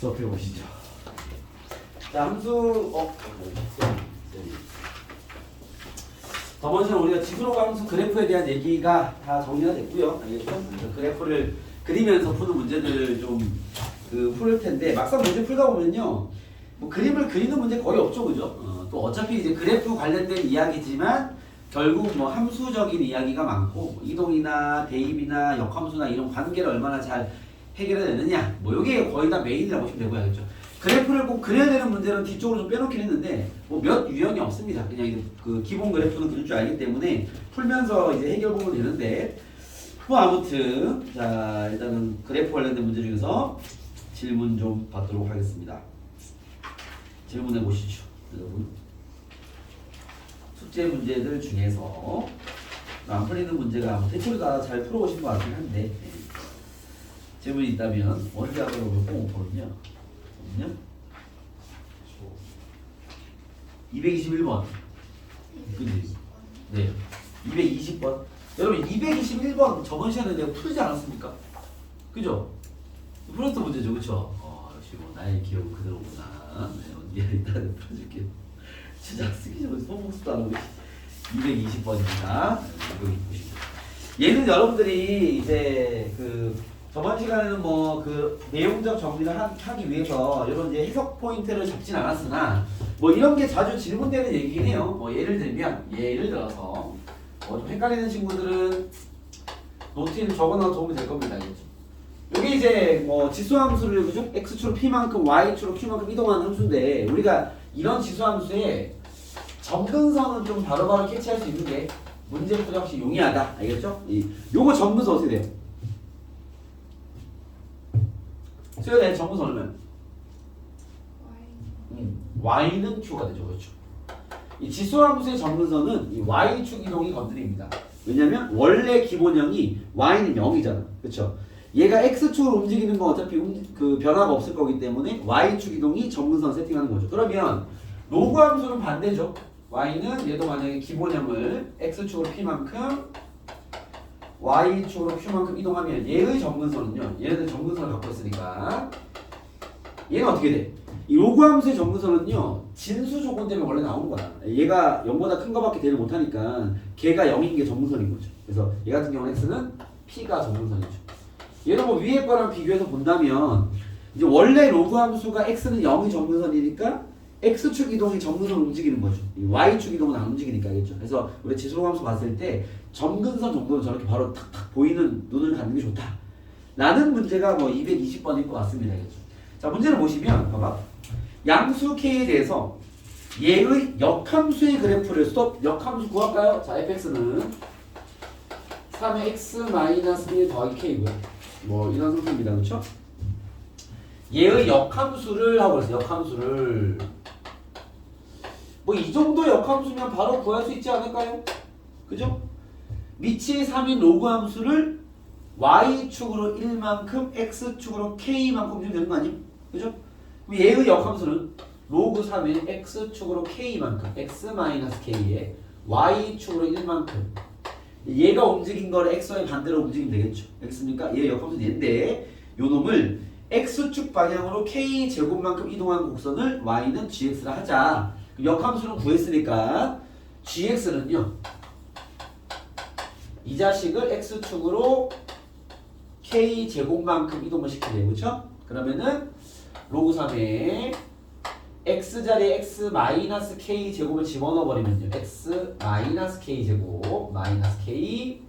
수업해 보시죠. 자, 함수 저번 시간에 우리가 지수로 함수 그래프에 대한 얘기가 다 정리가 됐고요. 알겠죠? 그래프를 그리면서 푸는 문제들을 좀 풀 텐데 막상 문제 풀다 보면요, 뭐 그림을 그리는 문제 거의 없죠, 그죠? 또 어차피 이제 그래프 관련된 이야기지만 결국 뭐 함수적인 이야기가 많고 이동이나 대입이나 역함수나 이런 관계를 얼마나 잘 해결해내느냐, 뭐 이게 거의 다 메인이라고 보시면 되고요, 알겠죠? 그래프를 꼭 그려야 되는 문제는 뒤쪽으로 좀 빼놓긴 했는데 뭐 몇 유형이 없습니다. 그냥 그 기본 그래프는 그릴 줄 알기 때문에 풀면서 이제 해결 보면 되는데, 뭐 아무튼 자, 일단은 그래프 관련된 문제 중에서 질문 좀 받도록 하겠습니다. 질문해 보시죠, 여러분. 숙제 문제들 중에서 안 풀리는 문제가 대체로 다 잘 풀어오신 것 같긴 한데, 질문이 있다면 어떻게 하도록 보거든요. 221번. 그지? 네. 220번. 여러분 221번 저번 시간에 내가 풀지 않았습니까? 그죠? 풀었던 문제죠, 그쵸? 역시 뭐 나의 기억은 그대로구나. 네, 일단 풀어줄게요. 진짜 쓰기 전에 소목수도 안 오고. 220번입니다. 여기 보시죠. 얘는 여러분들이 이제 저번 시간에는 뭐 내용적 정리를 하기 위해서 이런 이제 해석 포인트를 잡진 않았으나 뭐 이런 게 자주 질문되는 얘기긴 해요. 뭐 예를 들어서 좀 헷갈리는 친구들은 노트에 적어놔도 도움이 될 겁니다. 알겠죠? 이게 이제 뭐 지수함수를, 그죠? x축으로 p만큼 y축으로 q만큼 이동하는 함수인데, 우리가 이런 지수함수에 점근선은 좀 바로바로 캐치할 수 있는 게 문제 풀이 확실히 용이하다. 알겠죠? 요거 점근선 어떻게 돼요? 수요일에 점근선 얼마면? y는 q가 되죠. 그렇죠? 이 지수함수의 점근선은 이 y축 이동이 건드립니다. 왜냐면 원래 기본형이 y는 0이잖아. 그렇죠? 얘가 x축으로 움직이는 건 어차피 변화가 없을 거기 때문에 y축 이동이 점근선 세팅하는 거죠. 그러면 로그 함수는 반대죠. y는 얘도 만약에 기본형을 x축으로 p만큼 y축으로 q만큼 이동하면 얘의 점근선은요, 얘네들 점근선을 갖고 있으니까 얘는 어떻게 돼? 이 로그 함수의 점근선은요, 진수 조건 때문에 원래 나온 거야. 얘가 0보다 큰 거밖에 대를 못하니까 걔가 0인 게 점근선인 거죠. 그래서 얘 같은 경우는 x는 p가 점근선이죠. 얘는 뭐 위에 거랑 비교해서 본다면 이제 원래 로그 함수가 x는 0이 점근선이니까 x축 이동이 점근선을 움직이는 거죠. 이 y축 이동은 안 움직이니까, 알겠죠? 그래서 우리 지수로 함수 봤을 때 점근선 정도는 저렇게 바로 탁탁 보이는 눈을 갖는 게 좋다 라는 문제가 뭐 220번일 것 같습니다. 알겠죠? 자, 문제를 보시면 봐봐. 양수 k에 대해서 얘의 역함수의 그래프를 역함수 구할까요? 자, fx는 3의 x-1 더하기 k고요. 뭐 이런 상태입니다. 그렇죠? 얘의 역함수를 하고 있어요. 역함수를 뭐 이 정도 역함수면 바로 구할 수 있지 않을까요? 그죠? 미치 3인 로그 함수를 y축으로 1만큼 x축으로 k만큼 주면 되는 거 아니에요? 그죠? 그럼 얘의 역함수는 로그 3인 x축으로 k만큼 x-k에 y축으로 1만큼, 얘가 움직인 거를 x의 반대로 움직이면 되겠죠. x니까 얘의 역함수는 얘인데, 요 놈을 x축 방향으로 k제곱만큼 이동한 곡선을 y는 gx라 하자. 역함수는 구했으니까 gx는요, 이 자식을 x축으로 k제곱만큼 이동을 시키래요. 그렇죠? 그러면은 로그 3에 x 자리에 x-k 제곱을 집어넣어 버리면요, x-k 제곱 k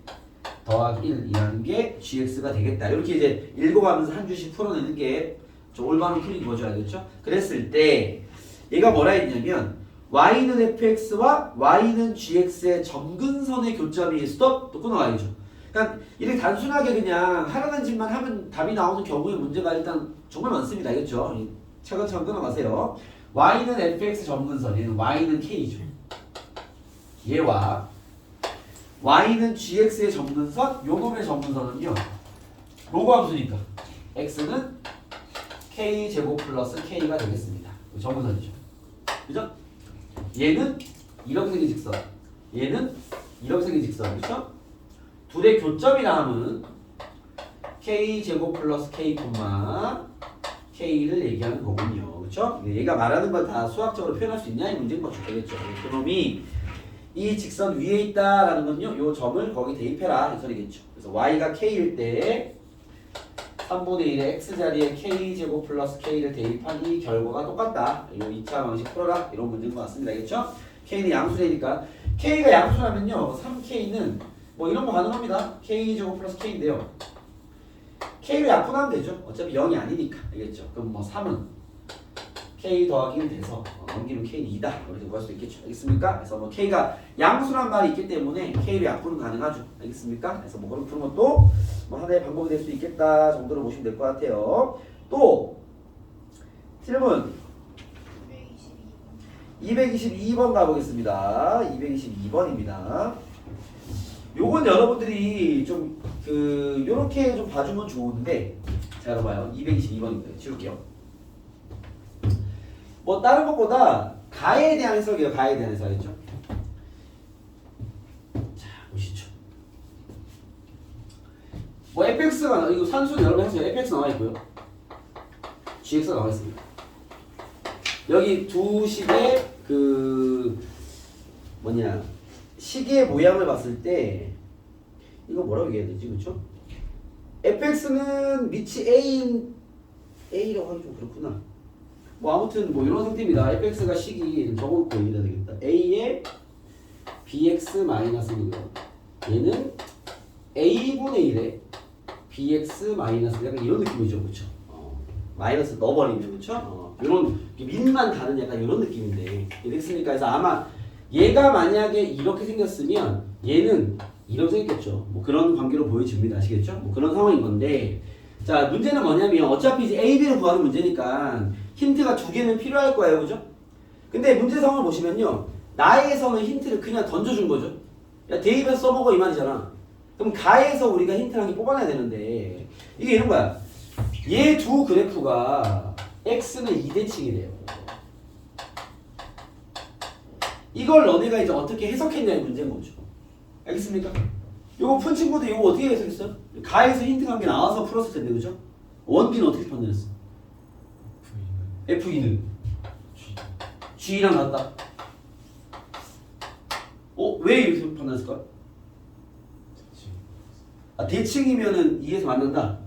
더하기 1이라는 게 gx가 되겠다. 이렇게 이제 읽어가면서 한 줄씩 풀어내는 게 좀 올바른 풀인 거죠. 알겠죠? 그랬을 때 얘가 뭐라 했냐면 y는 fx와 y는 gx의 점근선의 교점이 스톱! 또 끊어가야죠. 그러니까 이렇게 단순하게 그냥 하라는 짓만 하면 답이 나오는 경우의 문제가 일단 정말 많습니다. 알겠죠? 차근차근 끊어가세요. y는 fx 점근선, 얘는 y는 k죠. 얘와 y는 gx의 점근선, 요놈의 점근선은요, 로그 함수니까 x는 k제곱 플러스 k가 되겠습니다. 점근선이죠. 그죠? 얘는 이렇게 생긴 직선, 얘는 이렇게 생긴 직선, 그렇죠? 둘의 교점이라 함은 k제곱 플러스 k 콤마 K를 얘기하는 거군요. 그렇죠? 얘가 말하는 걸 다 수학적으로 표현할 수 있냐 이 문제인 거죠. 되겠죠. 그놈이 이 직선 위에 있다라는 건요. 요 점을 거기 대입해라 이 소리겠죠. 그래서 y가 k일 때 3분의 1의 x자리에 k제곱 플러스 k를 대입한 이 결과가 똑같다. 이 2차 방식 풀어라. 이런 문제인 것 같습니다. 알겠죠? k는 양수니까 k가 양수라면요. 3k는 뭐 이런 거 가능합니다. k제곱 플러스 k인데요. k를 약분하면 되죠. 어차피 0이 아니니까. 알겠죠? 그럼 뭐 3은 k 더하기 1 돼서 넘기면 k는 2다. 이렇게 구할 수 있겠죠. 알겠습니까? 그래서 뭐 k가 양수란 말이 있기 때문에 k를 약분은 가능하죠. 알겠습니까? 그래서 뭐 그런 푸는 것도 뭐 하나의 방법이 될 수 있겠다 정도로 보시면 될 것 같아요. 또 질문 222번 가보겠습니다. 222번입니다. 요건 여러분들이 좀 요렇게 좀 봐주면 좋은데 자 여러분 봐요. 222번입니다. 지울게요. 뭐 다른 것보다 가에 대한 해석이에요. 가에 대한 해석이죠. 자 보시죠. 뭐 fx가 이거 산수는 여러분 해서 fx 나와 있고요. gx가 나와 있습니다. 여기 두 식의 시계의 모양을 봤을 때 이거 뭐라고 얘기해야 되지, 그렇죠? fx는 밑이 a라고 하기 좀 그렇구나. 뭐 아무튼 뭐 이런 상태입니다. fx가 식이 저걸 거 얘기해야 되겠다. a의 bx 마이너스이고요. 얘는 a분의 1의 bx 마이너스 약간 이런 느낌이죠, 그렇죠? 마이너스 넣어버리면 그렇죠? 이런 민만 다른 약간 이런 느낌인데 이랬으니까 해서 아마 얘가 만약에 이렇게 생겼으면 얘는 이렇게 생겼겠죠. 뭐 그런 관계로 보여집니다. 아시겠죠? 뭐 그런 상황인 건데 자 문제는 뭐냐면 어차피 이제 A, B를 구하는 문제니까 힌트가 두 개는 필요할 거예요. 그죠? 근데 문제 상황을 보시면요. 나에서는 힌트를 그냥 던져준 거죠. 야 대입해서 써먹어 이 말이잖아. 그럼 가에서 우리가 힌트를 한 개 뽑아내야 되는데 이게 이런 거야. 얘 두 그래프가 x는 2대칭이래요. 이걸 너네가 이제 어떻게 해석했냐의 문제인 거죠. 알겠습니까? 요거 푼 친구들 이거 어떻게 해석했어요? 가에서 힌트 관계 나와서 풀었을 텐데 그죠? 원빈은 어떻게 판단했어? F2는 G랑 같다. 왜 이렇게 판단했을까? 대칭이면은 2에서 만난다.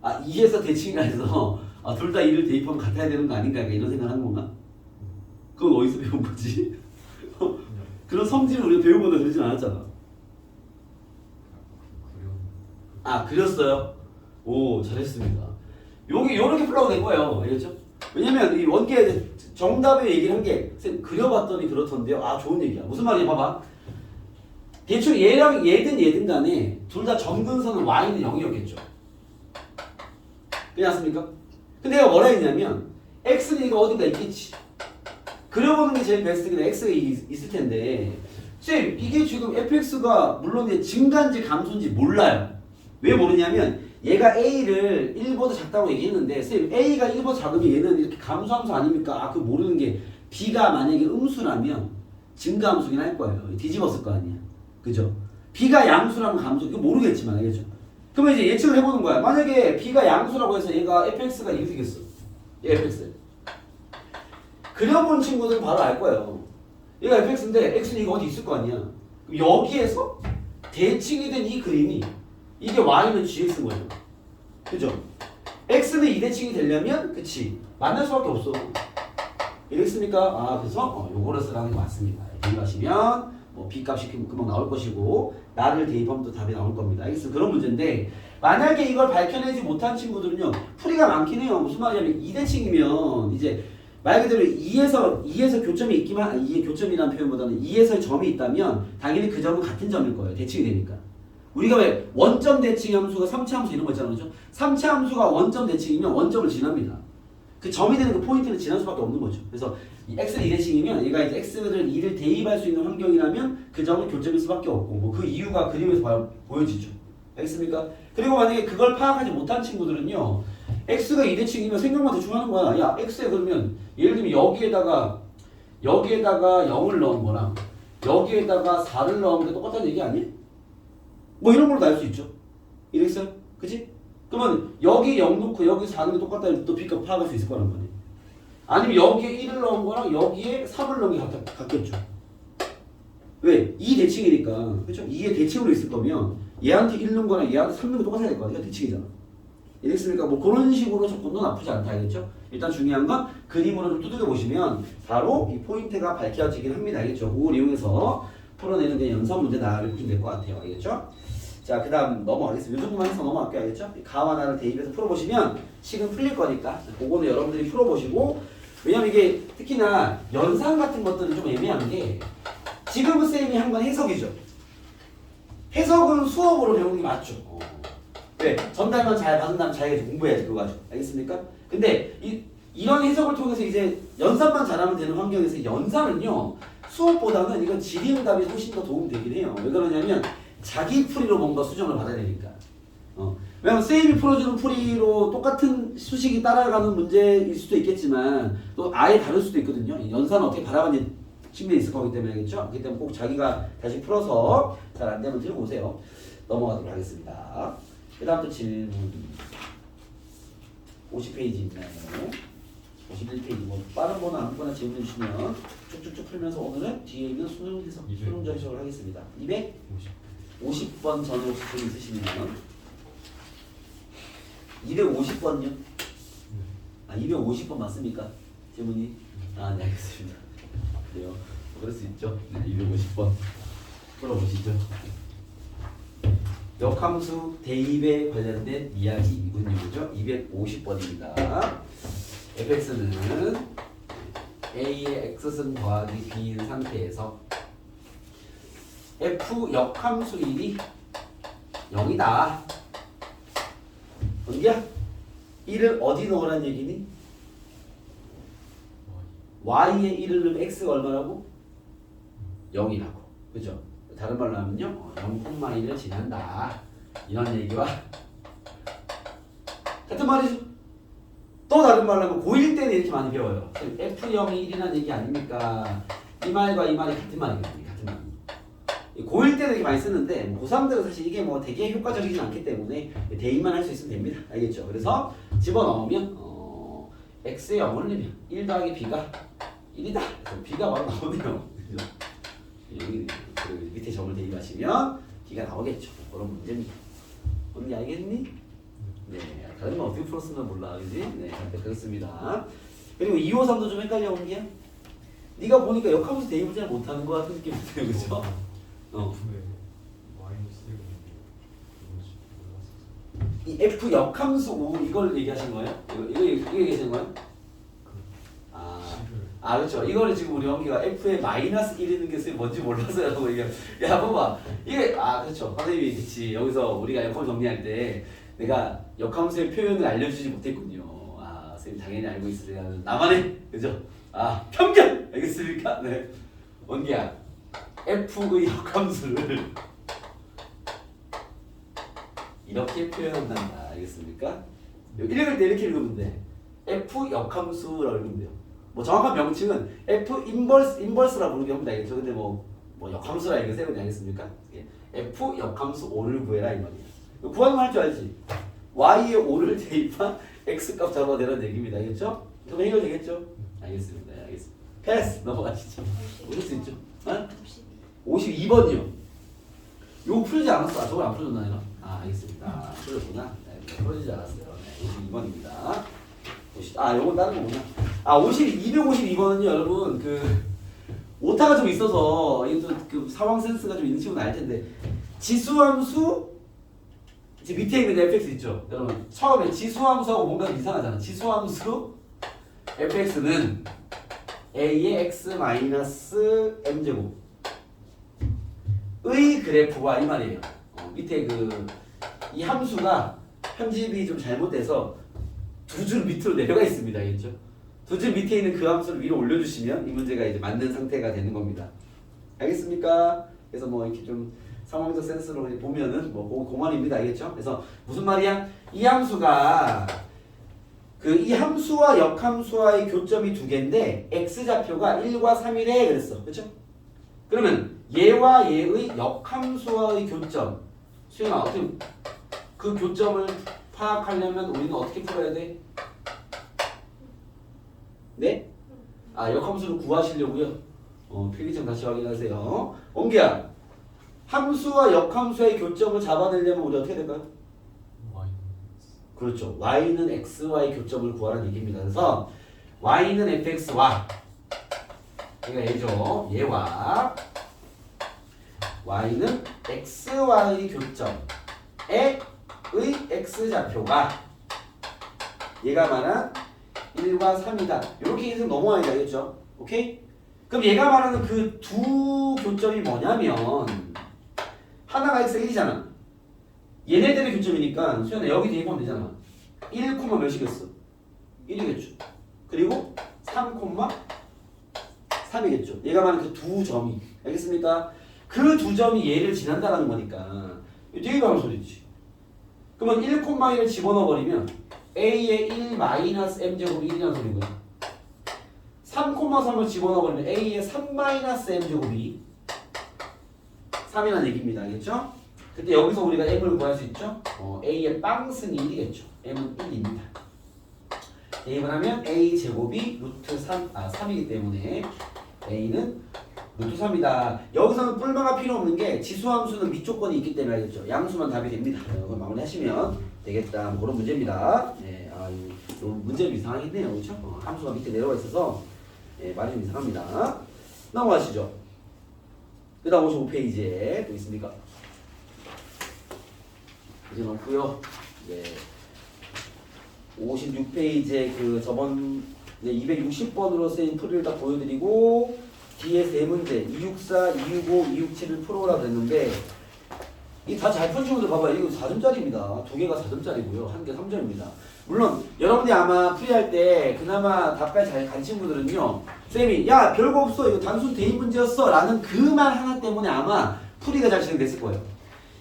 2에서 대칭이라 해서 둘 다 2를 대입하면 같아야 되는 거 아닌가 이런 생각을 하는 건가? 그건 어디서 배운 거지? 그런 성질을 우리가 배우거나 그러진 않았잖아. 그렸어요? 오 잘했습니다. 요렇게 풀라고 된 거예요. 알겠죠? 왜냐면 이 원계 정답의 얘기를 한 게 그려봤더니 그렇던데요. 좋은 얘기야. 무슨 말이야 봐봐. 대충 얘든 간에 둘 다 점근선은 y는 0이었겠죠. 그렇지 않습니까? 근데 내가 뭐라 했냐면 x는 이거 어딘가 있겠지. 그려보는 게 제일 베스트긴 x가 있을 텐데 쌤 이게 지금 fx가 물론 증가인지 감소인지 몰라요. 왜 모르냐면 얘가 a를 1보다 작다고 얘기했는데 쌤 a가 1보다 작으면 얘는 이렇게 감소함수 아닙니까? 그거 모르는 게 b가 만약에 음수라면 증가함수긴 할 거예요. 뒤집었을 거 아니야. 그죠? b가 양수라면 감소 이거 모르겠지만 알겠죠? 그러면 이제 예측을 해보는 거야. 만약에 b가 양수라고 해서 얘가 fx가 이렇게 되겠어. 얘 fx. 그려본 친구들은 바로 알 거예요. 얘가 fx인데 x는 이거 어디 있을 거 아니야. 그럼 여기에서 대칭이 된 이 그림이 이게 y는 gx인 거예요. 그죠? x는 2대칭이 되려면 그치 만날 수밖에 없어. 이랬습니까? 그래서 요거를 쓰라는 게 맞습니다. 대입하시면 뭐 b값이 금방 나올 것이고 나를 대입하면 또 답이 나올 겁니다. 알겠습니다. 그런 문제인데 만약에 이걸 밝혀내지 못한 친구들은요 풀이가 많긴 해요. 무슨 말이냐면 2대칭이면 이제 말 그대로 2에서 교점이 있기만 2의 교점이라는 표현보다는 2에서 점이 있다면 당연히 그 점은 같은 점일 거예요. 대칭이 되니까. 우리가 왜 원점 대칭 함수가 3차 함수 이런 거 있잖아요. 그렇죠? 3차 함수가 원점 대칭이면 원점을 지납니다. 그 점이 되는 그 포인트는 지날 수밖에 없는 거죠. 그래서 이 x는 2대칭이면 얘가 이제 x를 2를 대입할 수 있는 환경이라면 그 점은 교점일 수밖에 없고 뭐 그 이유가 그림에서 보여지죠. 알겠습니까? 그리고 만약에 그걸 파악하지 못한 친구들은요 x가 2대칭이면 생각만 대충 하는 거야. 야 x에 그러면 예를 들면 여기에다가 0을 넣은 거랑 여기에다가 4를 넣은 게 똑같다는 얘기 아니에요? 뭐 이런 걸로 알 수 있죠. 이랬어요? 그치? 그러면 여기 0 놓고 여기 4 넣는 게 똑같다 또 B값 파악할 수 있을 거란 말이야. 아니면 여기에 1을 넣은 거랑 여기에 3을 넣은 게 같겠죠. 왜? 2 대칭이니까. 그렇죠? 2의 대칭으로 있을 거면 얘한테 1 넣은 거랑 얘한테 3 넣은 게 똑같아야 될 거 아니야. 대칭이잖아. 이랬으니까 뭐 그런 식으로 접근도 나쁘지 않다. 알겠죠? 일단 중요한 건 그림으로 좀 두들겨 보시면 바로 이 포인트가 밝혀지긴 합니다. 알겠죠? 그걸 이용해서 풀어내는 게 연산 문제 나를 보시면 될 것 같아요. 알겠죠? 자, 그 다음 넘어가겠습니다. 이 정도만 해서 넘어갈게요. 알겠죠? 가와 나를 대입해서 풀어보시면 식은 풀릴 거니까 그거는 여러분들이 풀어보시고 왜냐면 이게 특히나 연산 같은 것들은 좀 애매한 게 지금 쌤이 한 건 해석이죠. 해석은 수업으로 배우는 게 맞죠. 왜? 전달만 잘 받은 다음 자기가 공부해야지 그거 가지고. 알겠습니까? 근데 이런 해석을 통해서 이제 연산만 잘하면 되는 환경에서 연산은요 수업보다는 이건 질의응답이 훨씬 더 도움이 되긴 해요. 왜 그러냐면 자기 풀이로 뭔가 수정을 받아야 되니까. 왜냐면 쌤이 풀어주는 풀이로 똑같은 수식이 따라가는 문제일 수도 있겠지만 또 아예 다를 수도 있거든요. 연산은 어떻게 바라보는 측면이 있을 거기 때문에 알겠죠? 그렇기 때문에 꼭 자기가 다시 풀어서 잘 안 되면 들고 오세요. 넘어가도록 하겠습니다. 그 다음 또 질문 50페이지 있나요? 51페이지 뭐 빠른 거나 아무거나 질문해 주시면 쭉쭉쭉 풀면서 오늘은 뒤에 있는 수능 해석, 수능자 해석을 하겠습니다. 250번 전에 혹시 글 있으시면 250번요? 아 250번 맞습니까? 질문이? 아 네 알겠습니다. 그래요. 그럴 수 있죠. 네, 250번 풀어보시죠. 역함수 대입에 관련된 이야기이군요. 250번입니다. fx는 a의 x승 더하기 b인 상태에서 f 역함수 1이 0이다. 언제야? 1을 어디 넣으라는 얘기니? y에 1을 넣으면 x가 얼마라고? 0이라고. 그죠? 다른 말로 하면요 0,1을 지난다 이런 얘기와 같은 말이죠. 또 다른 말로 하면 고1 때는 이렇게 많이 배워요. F0이 1이라는 얘기 아닙니까? 이 말과 이 말이 같은 말이거든요. 같은 말. 고1 때는 이렇게 많이 쓰는데 고3 때는 사실 이게 뭐 되게 효과적이진 않기 때문에 대입만 할 수 있으면 됩니다. 알겠죠? 그래서 집어넣으면 x에 0을 넣으면 1 더하기 b가 1이다. 그래서 b가 바로 나오네요. 그죠? 여기 밑에 점을 대입하시면 B가 나오겠죠. 그런 문제입니다. 언니 알겠니? 네. 다른 건 어떻게 풀었으면 몰라, 그지? 네. 그렇습니다. 그리고 253도 좀 헷갈려 온 게, 네가 보니까 역함수 대입을 잘 못하는 것 같은 느낌이 드네요, 그죠? 이 F 역함수 5 이걸 얘기하신 거예요? 이거 얘기하시는 거예요? 아 그렇죠. 이거를 지금 우리 원기가 F에 마이너스 1이는 게 뭔지 몰라서요. 이게 야 봐봐 이게 그렇죠. 선생님이 그치 여기서 우리가 역함 정리할 때 내가 역함수의 표현을 알려주지 못했군요. 선생님 당연히 알고 있으세요. 나만의 그죠? 편견 알겠습니까? 네. 원기야 F의 역함수를 이렇게 표현한다. 알겠습니까? 읽을 때 이렇게 읽으면 돼. F 역함수라고 읽으면 돼요. 뭐 정확한 명칭은 F 인버스라 부르게 합니다. 알겠죠? 근데 뭐 역함수라 이거 세우지 않겠습니까? F 역함수 5를 구해라 이 말이야. 구하는 거 할 줄 알지? Y에 5를 대입한 X값 잡아내라는 얘기입니다. 알겠죠? 그럼 해결되겠죠? 알겠습니다. 알겠습니다. 패스! 넘어가시죠. 오실 수 있죠? 52번이요. 이거 풀지 않았어? 저걸 안 풀어줬나 내가? 알겠습니다. 풀었구나. 네, 풀어지지 않았어요. 네, 52번입니다. 요건 다른 거구나. 252번은요, 여러분, 오타가 좀 있어서, 이것도 그 상황 센스가 좀 있는 친구는 알 텐데, 지수함수, 이제 밑에 있는 fx 있죠? 여러분, 처음에 지수함수하고 뭔가 이상하잖아. 지수함수, fx는 a의 x 마이너스 m제곱, 의 그래프와 이 말이에요. 밑에 이 함수가 편집이 좀 잘못돼서 두 줄 밑으로 내려가 있습니다. 알겠죠? 두 줄 밑에 있는 그 함수를 위로 올려주시면 이 문제가 이제 맞는 상태가 되는 겁니다. 알겠습니까? 그래서 뭐 이렇게 좀 상황적 센스로 보면은 뭐 고만입니다. 알겠죠? 그래서 무슨 말이야? 이 함수가 이 함수와 역함수와의 교점이 두 개인데 x좌표가 1과 3이래 그랬어. 그렇죠? 그러면 얘와 얘의 역함수와의 교점 수영아 어떻게 그 교점을 파악하려면 우리는 어떻게 풀어야 돼? 네? 아, 역함수를 구하시려고요? 필기점 다시 확인하세요. 옹기야, 함수와 역함수의 교점을 잡아내려면 우리 어떻게 될까요? 그렇죠. y는 x와의 교점을 구하라는 얘기입니다. 그래서 y는 fx와 그러니까 얘죠. 얘와 y는 x와의 교점의 x좌표가 얘가 말한 1과 3이다. 이렇게 해서 넘어와야 되겠죠. 오케이? 그럼 얘가 말하는 그 두 교점이 뭐냐면 하나가 x 1이잖아. 얘네들의 교점이니까 수연아 여기 대입하면 되잖아. 1, 몇이겠어? 1이겠죠. 그리고 3, 3이겠죠. 얘가 말하는 그 두 점이. 알겠습니까? 그 두 점이 얘를 지난다라는 거니까 대입하는 소리지. 그러면 1, 1을 집어넣어버리면 a의 1 마이너스 m제곱이 1이라는 소리고요. 3, 3을 집어넣어버리면 a의 3 마이너스 m제곱이 3이라는 얘기입니다. 알겠죠? 그때 여기서 우리가 m을 구할 수 있죠? a의 빵승이 1이겠죠. m은 1입니다. 대입을 하면 a 제곱이 루트 3이기 때문에 a는 루트 3이다. 여기서는 뿔마가 필요 없는 게 지수함수는 미조건이 있기 때문에 알겠죠? 양수만 답이 됩니다. 이거 마무리하시면 되겠다. 그런 문제입니다. 네, 이 문제는 이상하겠네요. 그렇죠? 함수가 밑에 내려와 있어서 말이 좀 이상합니다. 넘어가시죠. 그 다음 55페이지에 또 있습니까? 이제 넘고요. 네. 56페이지에 그 저번 260번으로 쓰인 풀이를 딱 보여드리고 뒤에 세 문제 264, 265, 267을 풀어오라 그랬는데 이 다 잘 푼 친구들 봐봐요. 이거 4점짜리입니다. 두 개가 4점짜리고요. 한 개 3점입니다. 물론 여러분들이 아마 풀이할 때 그나마 답까지 잘 가르친 분들은요. 쌤이 야 별거 없어 이거 단순 대입 문제였어 라는 그 말 하나 때문에 아마 풀이가 잘 진행됐을 거예요.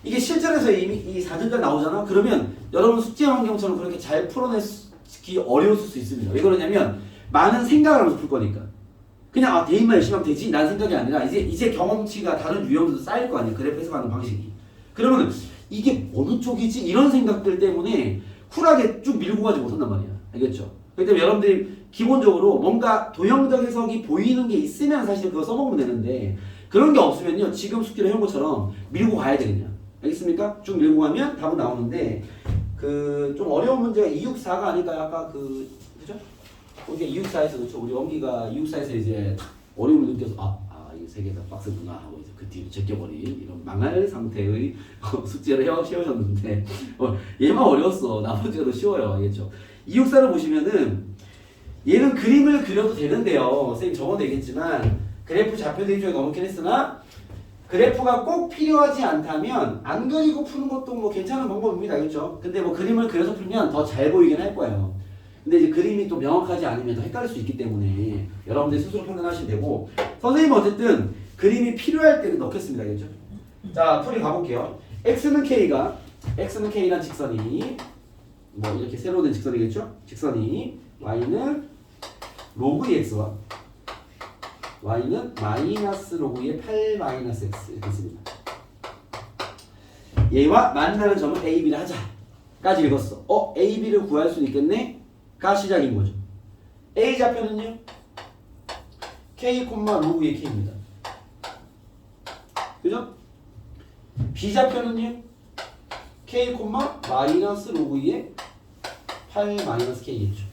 이게 실전에서 이미 이 4점짜리 나오잖아. 그러면 여러분 숙제 환경처럼 그렇게 잘 풀어내기 어려웠을 수 있습니다. 왜 그러냐면 많은 생각을 하면서 풀 거니까. 그냥 대입만 열심히 하면 되지 라는 생각이 아니라 이제 경험치가 다른 유형들도 쌓일 거 아니에요. 그래프 해석하는 방식이. 그러면 이게 어느 쪽이지? 이런 생각들 때문에 쿨하게 쭉 밀고 가지 못한단 말이야. 알겠죠? 그렇기 때문에 여러분들이 기본적으로 뭔가 도형적 해석이 보이는 게 있으면 사실 그거 써먹으면 되는데 그런 게 없으면요. 지금 숙제를 해온 것처럼 밀고 가야 되겠냐. 알겠습니까? 쭉 밀고 가면 답은 나오는데 그 좀 어려운 문제가 264가 아닐까요? 아까 그죠? 우리가 264에서 그렇죠? 우리 원기가 264에서 이제 어려움을 느껴서 이거 세 개 다 빡세구나 하고 이제 그 뒤로 제껴버린 이런 망할 상태의 숙제를 해오셨는데 얘만 어려웠어. 나머지가 쉬워요. 알겠죠? 264를 보시면은 얘는 그림을 그려도 되는데요. 선생님 저번에 얘기했지만 그래프 좌표 대입 쪽에 넣어놓긴 했으나 그래프가 꼭 필요하지 않다면 안 그리고 푸는 것도 뭐 괜찮은 방법입니다. 알겠죠? 근데 뭐 그림을 그려서 풀면 더 잘 보이긴 할 거예요. 근데 이제 그림이 또 명확하지 않으면 더 헷갈릴 수 있기 때문에 여러분들 스스로 판단하시면 되고 선생님은 어쨌든 그림이 필요할 때는 넣겠습니다. 알겠죠? 자, 풀이 가볼게요. x는 k란 직선이 뭐 이렇게 세로 된 직선이겠죠? 직선이 y는 로그 2x와 y는 마이너스 로그 2의 8 마이너스 x 이렇게 씁니다. 얘와 만나는 점은 a, b를 하자 까지 읽었어. a, b를 구할 수 있겠네? 가 시작인 거죠. a 좌표는요? k, 로그 2의 k입니다. 그죠? b 좌표는요? k, 마이너스 로그 2의 8 마이너스 k겠죠.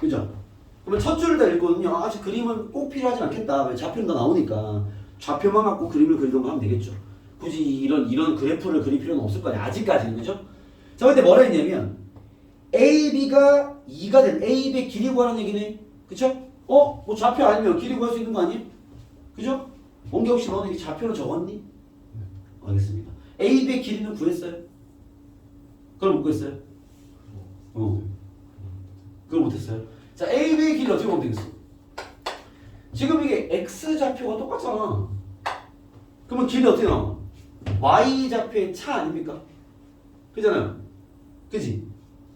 그죠? 그러면 첫 줄을 다 읽거든요. 아직 그림은 꼭 필요하지 않겠다. 왜 좌표는 다 나오니까 좌표만 갖고 그림을 그리던가 하면 되겠죠. 굳이 이런 그래프를 그릴 필요는 없을 거 아니에요. 아직까지는. 그죠? 자, 근데 뭐라 했냐면 AB가 2가 된 AB의 길이 구하라는 얘기네. 그쵸? 뭐 좌표 아니면 길이 구할 수 있는 거 아니에요? 그죠? 원기 혹시 너는 이 좌표로 적었니? 네. 알겠습니다. AB의 길이는 구했어요? 그걸 못 구했어요? 그걸 못했어요? 자, AB의 길이 어떻게 보면 되겠어? 지금 이게 X 좌표가 똑같잖아. 그러면 길이 어떻게 나와? Y 좌표의 차 아닙니까? 그잖아요. 그지?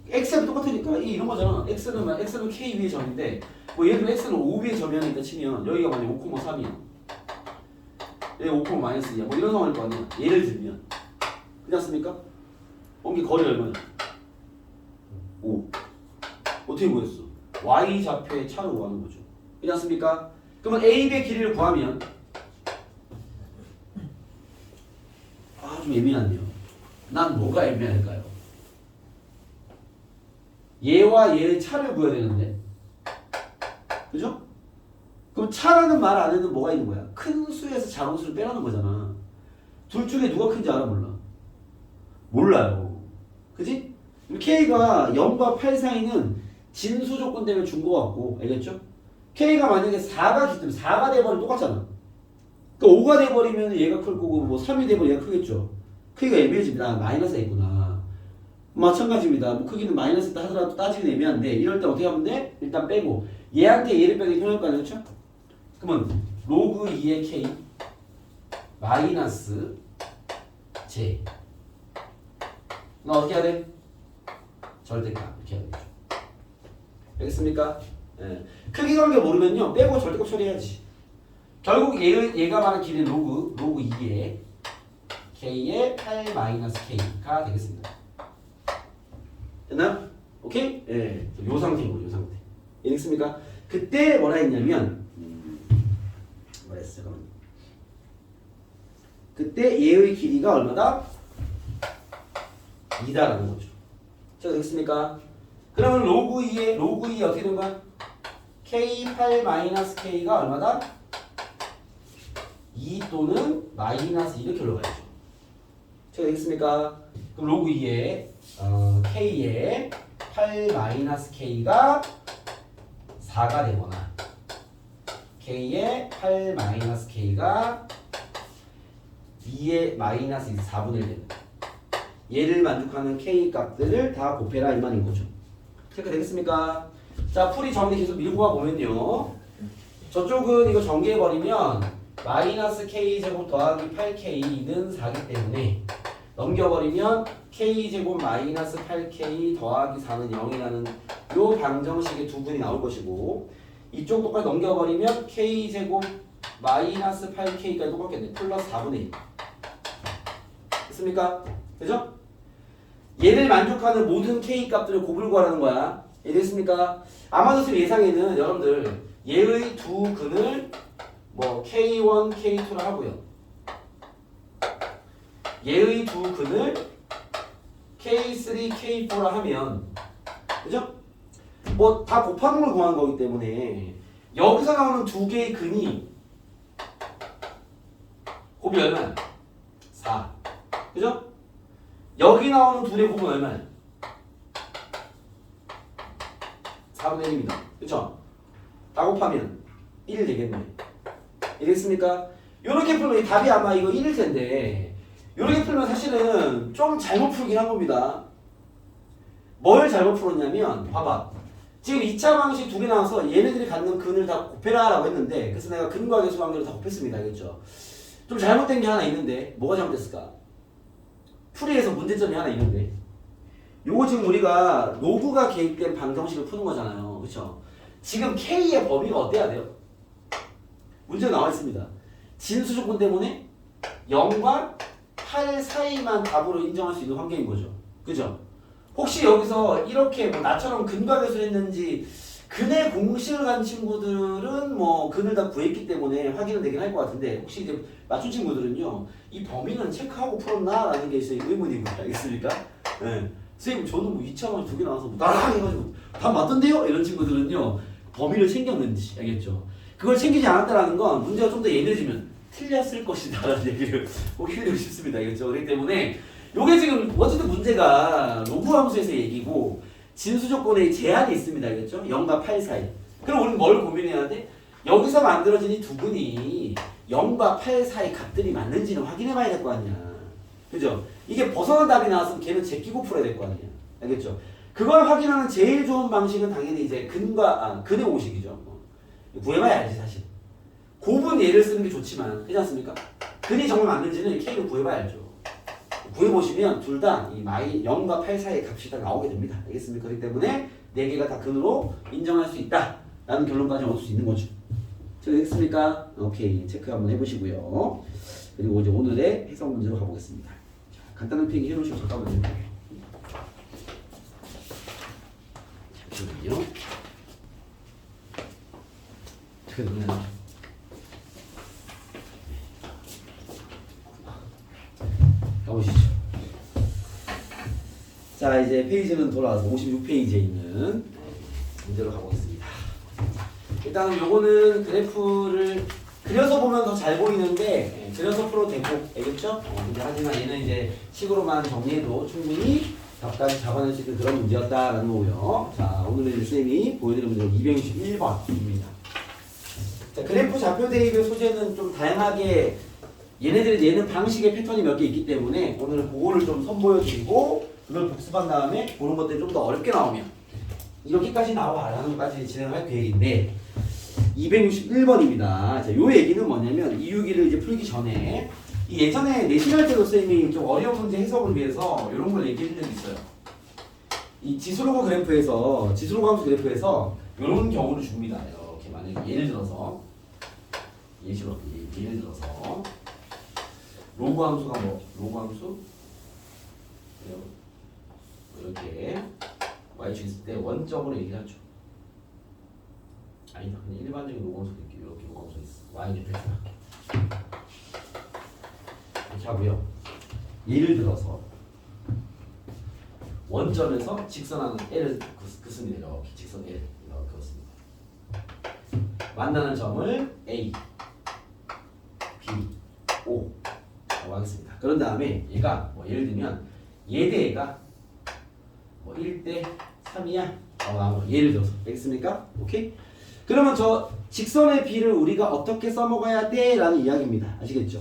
X랑 똑같으니까 이런 거잖아. X는 K 위의 점인데 뭐 예를 들면 X는 5 위의 점이니까 치면 여기가 만약 5,3이야. 여기 5, 마이너스 2야. 뭐 이런 상황일 거 아니야. 예를 들면. 그렇지 않습니까? 옮기 거리 얼마냐? 5. 어떻게 구했어? y 좌표의 차로 구하는 거죠. 그렇지 않습니까? 그러면 A, B의 길이를 구하면 좀 애매하네요. 난 뭐가 애매할까요? 얘와 얘의 차를 구해야 되는데, 그죠? 그럼 차라는 말 안에는 뭐가 있는 거야? 큰 수에서 작은 수를 빼라는 거잖아. 둘 중에 누가 큰지 알아 몰라? 몰라요. 그지? K가 0과 8 사이는 진수 조건 때문에 준 거 같고, 알겠죠? K가 만약에 4가 기 때문에 4가 돼버리면 똑같잖아. 그러니까 5가 돼버리면 얘가 클 거고, 뭐 3이 돼버리면 얘가 크겠죠? 크기가 애매해집니다. 마이너스가 있구나. 마찬가지입니다. 뭐 크기는 마이너스다 하더라도 따지긴 애매한데, 이럴 때 어떻게 하면 돼? 일단 빼고, 얘한테 얘를 빼기 편할 거 아니야, 그렇죠? 그러면 로그 2의 K 마이너스 J. 나 어떻게 해야 돼? 절대값 이렇게 해야 되죠. 알겠습니까? 예. 크기 관계 모르면요 빼고 절대값 처리해야지. 결국 얘가 말한 길이는 로그 2의 K의 8 마이너스 K가 되겠습니다. 됐나요? 오케이? 예. 요 상태고 요 상태. 이해됐습니까? 그때 뭐라 했냐면 뭐라 했어? 잠깐만. 그때 얘의 길이가 얼마다? 2다라는 거죠. 자, 되겠습니까? 그러면 로그 2 어떻게 된 거야? K8-K가 얼마다? 2 또는 마이너스 이렇게 올라가야죠. 자, 되겠습니까? 그럼 로그 2의 K의 8-K가 4가 되거나 K의 8-K가 2의 마이너스 4분의 1 되는 얘를 만족하는 K 값들을 다 곱해라 이 말인 거죠. 체크되겠습니까? 자, 풀이 정리 계속 밀고 가보면요. 저쪽은 이거 전개해버리면 마이너스 K제곱 더하기 8K는 4기 때문에 넘겨버리면 K제곱 마이너스 8K 더하기 4는 0이라는 요 방정식의 두 분이 나올 것이고 이쪽 똑같이 넘겨버리면 K제곱 마이너스 8K까지 똑같겠네. 플러스 4분의 1 됐습니까? 그죠? 얘를 만족하는 모든 K 값들을 곱을 구하라는 거야. 이해됐습니까? 아마도 쌤 예상에는 여러분들 얘의 두 근을 뭐 K1, K2라 하고요. 얘의 두 근을 K3, K4라 하면 그죠? 뭐 다 곱하는 걸 구하는 거기 때문에 여기서 나오는 두 개의 근이 곱이 얼마야? 4 그죠? 여기 나오는 둘의 곱은 얼마야? 4분의 1입니다. 그쵸? 다 곱하면 1 되겠네. 이해됐습니까? 요렇게 풀면 답이 아마 이거 1일 텐데 요렇게 풀면 사실은 좀 잘못 풀긴 한 겁니다. 뭘 잘못 풀었냐면 봐봐. 지금 2차 방식 두 개 나와서 얘네들이 갖는 근을 다 곱해라 라고 했는데 그래서 내가 근과 계수 관계를 다 곱했습니다. 알겠죠? 좀 잘못된 게 하나 있는데 뭐가 잘못됐을까? 풀이에서 문제점이 하나 있는데 요거 지금 우리가 로그가 개입된 방정식을 푸는 거잖아요. 그쵸? 지금 K의 범위가 어때야 돼요? 문제가 나와 있습니다. 진수 조건 때문에 0과 8 사이만 답으로 인정할 수 있는 환경인 거죠. 그죠? 혹시 여기서 이렇게 뭐 나처럼 근과 계수를 했는지 근의 공식을 간 친구들은 뭐 근을 다 구했기 때문에 확인은 되긴 할 것 같은데 혹시 이제 맞춘 친구들은요 이 범위는 체크하고 풀었나? 라는 게 있어요. 의문이고 알겠습니까? 네. 선생님 저는 뭐 2차 방식 두 개 나와서 뭐 나랑 해가지고 다 맞던데요? 이런 친구들은요 범위를 챙겼는지 알겠죠? 그걸 챙기지 않았다는 건 문제가 좀 더 예민해지면 틀렸을 것이다 라는 얘기를 꼭 해드리고 싶습니다. 알겠죠? 그렇기 때문에 요게 지금 어쨌든 문제가 로그 함수에서 얘기고 진수 조건에 제한이 있습니다. 알겠죠? 0과 8 사이. 그럼 우리는 뭘 고민해야 돼? 여기서 만들어진 이 두 근이 0과 8 사이 값들이 맞는지는 확인해 봐야 될 거 아니야. 그죠? 이게 벗어난 답이 나왔으면 걔는 제끼고 풀어야 될 거 아니야. 알겠죠? 그걸 확인하는 제일 좋은 방식은 당연히 이제 근의 오식이죠. 구해봐야 알지 사실. 곱은 얘를 쓰는 게 좋지만 그렇지 않습니까? 근이 정말 맞는지는 K를 구해봐야 알죠. 구해보시면 둘 다 이 0과 8 사이의 값이 다 나오게 됩니다. 알겠습니까? 그렇기 때문에 4개가 다 근으로 인정할 수 있다 라는 결론까지 얻을 수 있는 거죠. 됐습니까? 오케이 체크 한번 해보시고요. 그리고 이제 오늘의 해석 문제로 가보겠습니다. 자, 간단한 필기 해놓으시고 잠깐만요. 잠깐만요. 그러면 가보시죠. 자, 이제 페이지는 돌아와서 56페이지에 있는 문제로 가보겠습니다. 일단 요거는 그래프를 그려서 보면 더 잘 보이는데 그려서 풀어도 되고, 알겠죠? 근데 하지만 얘는 이제 식으로만 정리해도 충분히 답까지 잡아낼 수 있는 그런 문제였다라는 거고요. 자, 오늘은 쌤이 보여드린 문제는 261번입니다. 자, 그래프 좌표 대입의 소재는 좀 다양하게 얘는 방식의 패턴이 몇 개 있기 때문에 오늘은 그거를 좀 선보여드리고 그걸 복습한 다음에 그런 것들이 좀 더 어렵게 나오면 이렇게까지 나와라는 것까지 진행할 계획인데 261번입니다. 자, 요 얘기는 뭐냐면 이유기를 이제 풀기 전에 예전에 내신할 때도 쌤이 좀 어려운 문제 해석을 위해서 이런 걸 얘기해 준 적이 있어요. 이 지수로그 그래프에서 지수로그 함수 그래프에서 이런 경우를 줍니다. 이렇게 만약에 예를 들어서 로그 함수가 로그 함수 이렇게 y축 있을 때 원점으로 얘기하죠. 아니다, 그냥 일반적인 로그 함수 이렇게 로그 함수 있어. y축 팩트할게. 이렇게 하고요. 예를 들어서 원점에서 직선하는 L을 긋습니다. 이렇게 직선 L 이렇게 긋습니다. 만나는 점을 A, B, O 라고 하겠습니다. 그런 다음에 얘가 예를 들면 얘 대 얘가 1대 3이야 라고 나오고 예를 들어서 알겠습니까? 오케이? 그러면 저 직선의 B를 우리가 어떻게 써먹어야 돼? 라는 이야기입니다. 아시겠죠?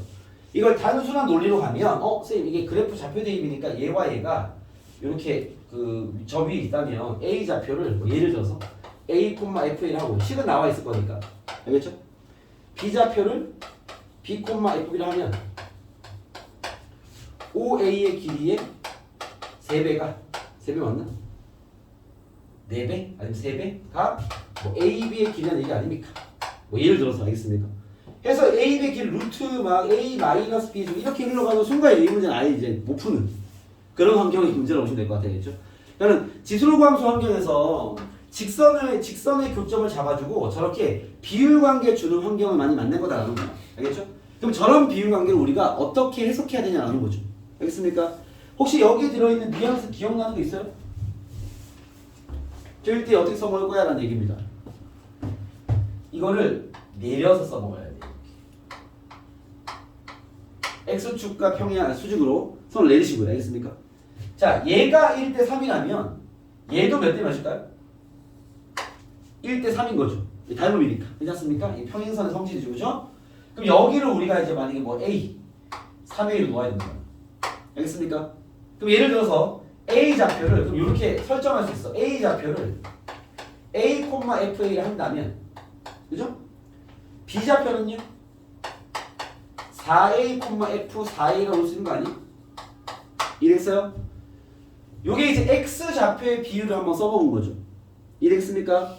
이걸 단순한 논리로 가면 선생님 이게 그래프 좌표 대입이니까 얘와 얘가 이렇게 저 위에 있다면 A 좌표를 예를 들어서 A, F를 하고 식은 나와 있을 거니까 알겠죠? B 좌표를 B, F를 하면 OA의 길이의 3배가 3배 맞나? 4배? 아니면 3배가 AB의 길이라는 얘기 아닙니까? 예를 들어서 알겠습니까? 해서 AB의 길 루트 막 A 마이너스 B 이렇게 흘러가는 순간 이 문제는 아예 이제 못 푸는 그런 환경의 문제라고 보시면 될 것 같아요. 그렇죠? 그러니까 지수로그 함수 환경에서 직선의 교점을 잡아주고 저렇게 비율 관계 주는 환경을 많이 만든 거다라는 거야. 알겠죠? 그럼 저런 비율 관계를 우리가 어떻게 해석해야 되냐라는 거죠. 알겠습니까? 혹시 여기에 들어있는 뉘앙스 기억나는 거 있어요? 저일 때 어떻게 써먹을 거야? 라는 얘기입니다. 이거를 내려서 써먹어야 돼. X축과 평행 수직으로 손을 내리시고요. 알겠습니까? 자, 얘가 1대 3이라면 얘도 몇 대 몇일까요? 1대 3인 거죠. 닮음이니까. 괜찮습니까? 이 평행선의 성질이죠. 그죠? 그럼 여기를 우리가 이제 만약에 A 3A로 놓아야 된다. 알겠습니까? 그럼 예를 들어서 A 좌표를 그럼 이렇게 설정할 수 있어. A 좌표를 A, FA를 한다면 그죠? B 좌표는요? 4A, F 4A가 올 수 있는 거 아니? 이랬어요? 요게 이제 X 좌표의 비율을 한번 써먹은 거죠. 이랬습니까?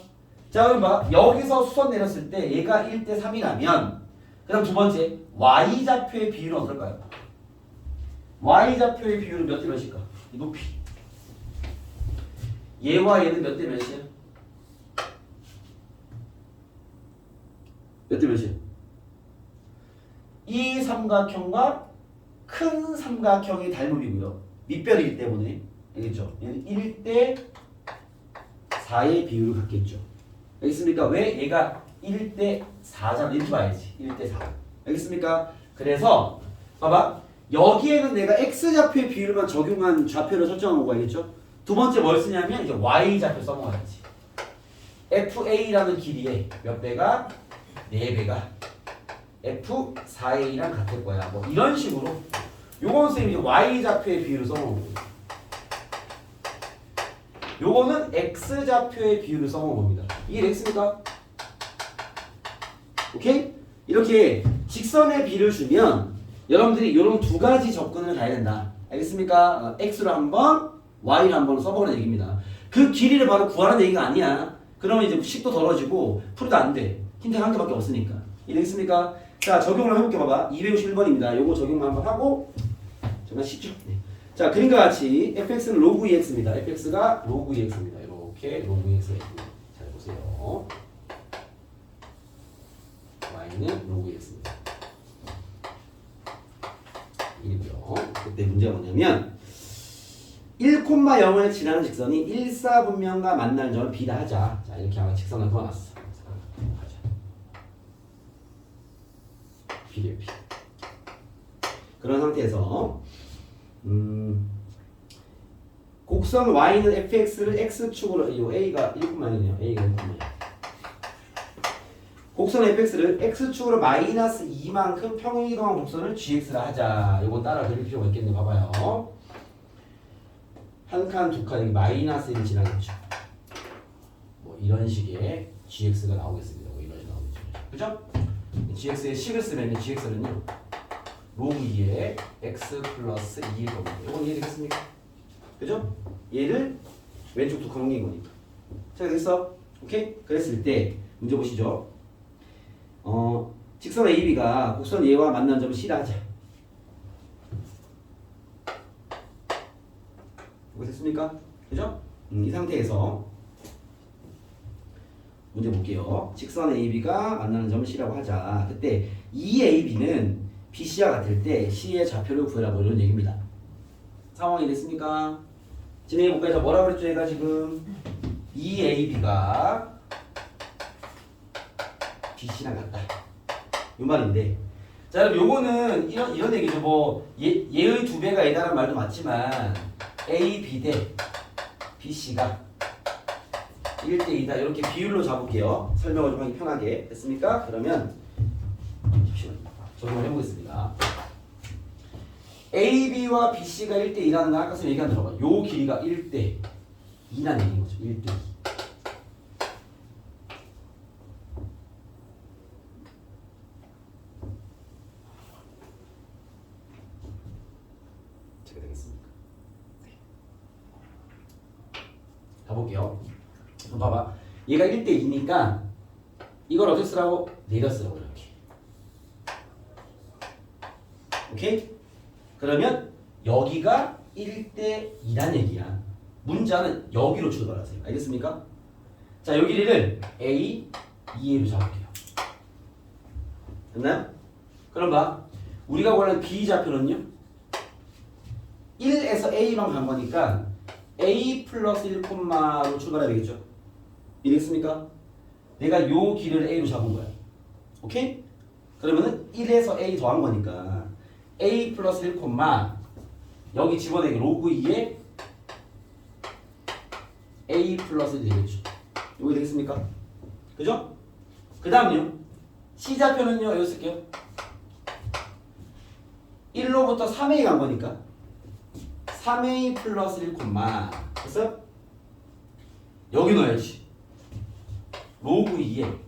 자, 그럼 봐. 여기서 수선 내렸을 때 얘가 1대 3이라면 그럼 두 번째 Y 좌표의 비율은 어떨까요? Y 좌표의 비율은 몇 대 몇일까? 이 높이. 얘와 얘는 몇 대 몇이야? 몇 대 몇이야? 이 삼각형과 큰 삼각형이 닮음이고요. 밑변이기 때문에 알겠죠? 얘는 1대 4의 비율을 갖겠죠. 알겠습니까? 왜? 얘가 1대 4잖아. 이렇게 봐야지. 1대 4. 알겠습니까? 그래서 봐봐. 여기에는 내가 X좌표의 비율만 적용한 좌표를 설정한 거고 알겠죠? 두 번째 뭘 쓰냐면 이제 Y좌표 써먹어야지. FA라는 길이에 몇 배가? 4배가 F4A랑 같을 거야. 이런 식으로 요건 쌤이 이제 Y좌표의 비율을 써먹은 거예요. 요거는 X좌표의 비율을 써먹은 겁니다. 이게 X입니까? 오케이? 이렇게 직선의 비를 주면 여러분들이 이런 두 가지 접근을 가야 된다. 알겠습니까? X로 한번, Y로 한번 써보라는 얘기입니다. 그 길이를 바로 구하라는 얘기가 아니야. 그러면 이제 식도 덜어지고 풀도 안 돼. 힌트가 한 개밖에 없으니까. 이해되겠습니까? 자, 적용을 해볼게 봐봐. 251번입니다. 요거 적용만 한번 하고 정말 쉽죠? 네. 자, 그림과 같이 fx는 로그 2x입니다. fx가 로그 2x입니다. 이렇게. 이렇게 로그 x가 있고 잘 보세요. y는 로그 x입니다. 1이고요. 그때 문제가 뭐냐면 1,0을 지나는 직선이 일사분면과 만나는 점을 B다 하자. 자, 이렇게 하면 직선을 그어놨어. 하자. B래요, B. 그런 상태에서 곡선 y는 fx를 x축으로 이 a가 1,0이네요. a가 1,0이에요. 곡선 fx를 x축으로 마이너스 2만큼 평행이동한 곡선을 gx라 하자. 이거 따라 그릴 필요가 있겠네. 봐봐요. 한 칸, 두 칸, 여기 마이너스 1이 지나겠죠. 뭐 이런 식의 gx가 나오겠습니다. 뭐 이런 식으로 나오겠죠. 그죠? gx의 식을 쓰면 gx는요. 로그 2의 x 플러스 2일 겁니다. 이건 이해되겠습니까? 그죠? 얘를 왼쪽 두 칸 옮긴 거니까. 자, 됐어? 오케이? 그랬을 때 문제 보시죠. 직선 AB가 곡선 얘와 만난 점을 C라 하자. 이거 됐습니까? 그죠? 이 상태에서 문제 볼게요. 직선 AB가 만나는 점을 C라고 하자. 그때 이 AB는 BC와 같을 때 C의 좌표를 구해라 뭐 이런 얘기입니다. 상황이 됐습니까? 진행해 볼까요? 뭐라 그랬죠? 얘가 지금 이 AB가 BC랑 같다. 이 말인데, 자 여러분 요거는 이런 얘기죠. 뭐 얘의 2배가 A다라는 말도 맞지만 AB 대 BC가 1대2다 이렇게 비율로 잡을게요. 설명을 좀 하기 편하게. 됐습니까? 그러면 적용을 해보겠습니다. AB와 BC가 1대2라는 건 아까 얘기한 대로 요 길이가 1대2라는 얘기인 거죠. 1대2. 제가 되겠습니까? 네. 가볼게요. 그럼 봐봐. 얘가 1대2니까 이걸 어떻게 쓰라고? 내려 쓰라고 이렇게. 오케이? 그러면 여기가 1대2란 얘기야. 문자는 여기로 출발하세요. 알겠습니까? 자, 요 길이를 A, 2A로 잡을게요. 됐나요? 그럼 봐. 우리가 원하는 B 좌표는요? 1에서 A만 간 거니까 A 플러스 1콤마로 출발해야 되겠죠? 이해됐습니까? 내가 요 길이를 A로 잡은 거야. 오케이? 그러면은 1에서 A 더한 거니까 A 플러스 1, 여기 집어내기 로그 2에 A 플러스 1 되겠죠. 이거 되겠습니까? 그죠? 그 다음요. C좌표는요. 여기 쓸게요. 1로부터 3A 간 거니까 3A 플러스 1, 됐어요? 여기 넣어야지. 로그 2에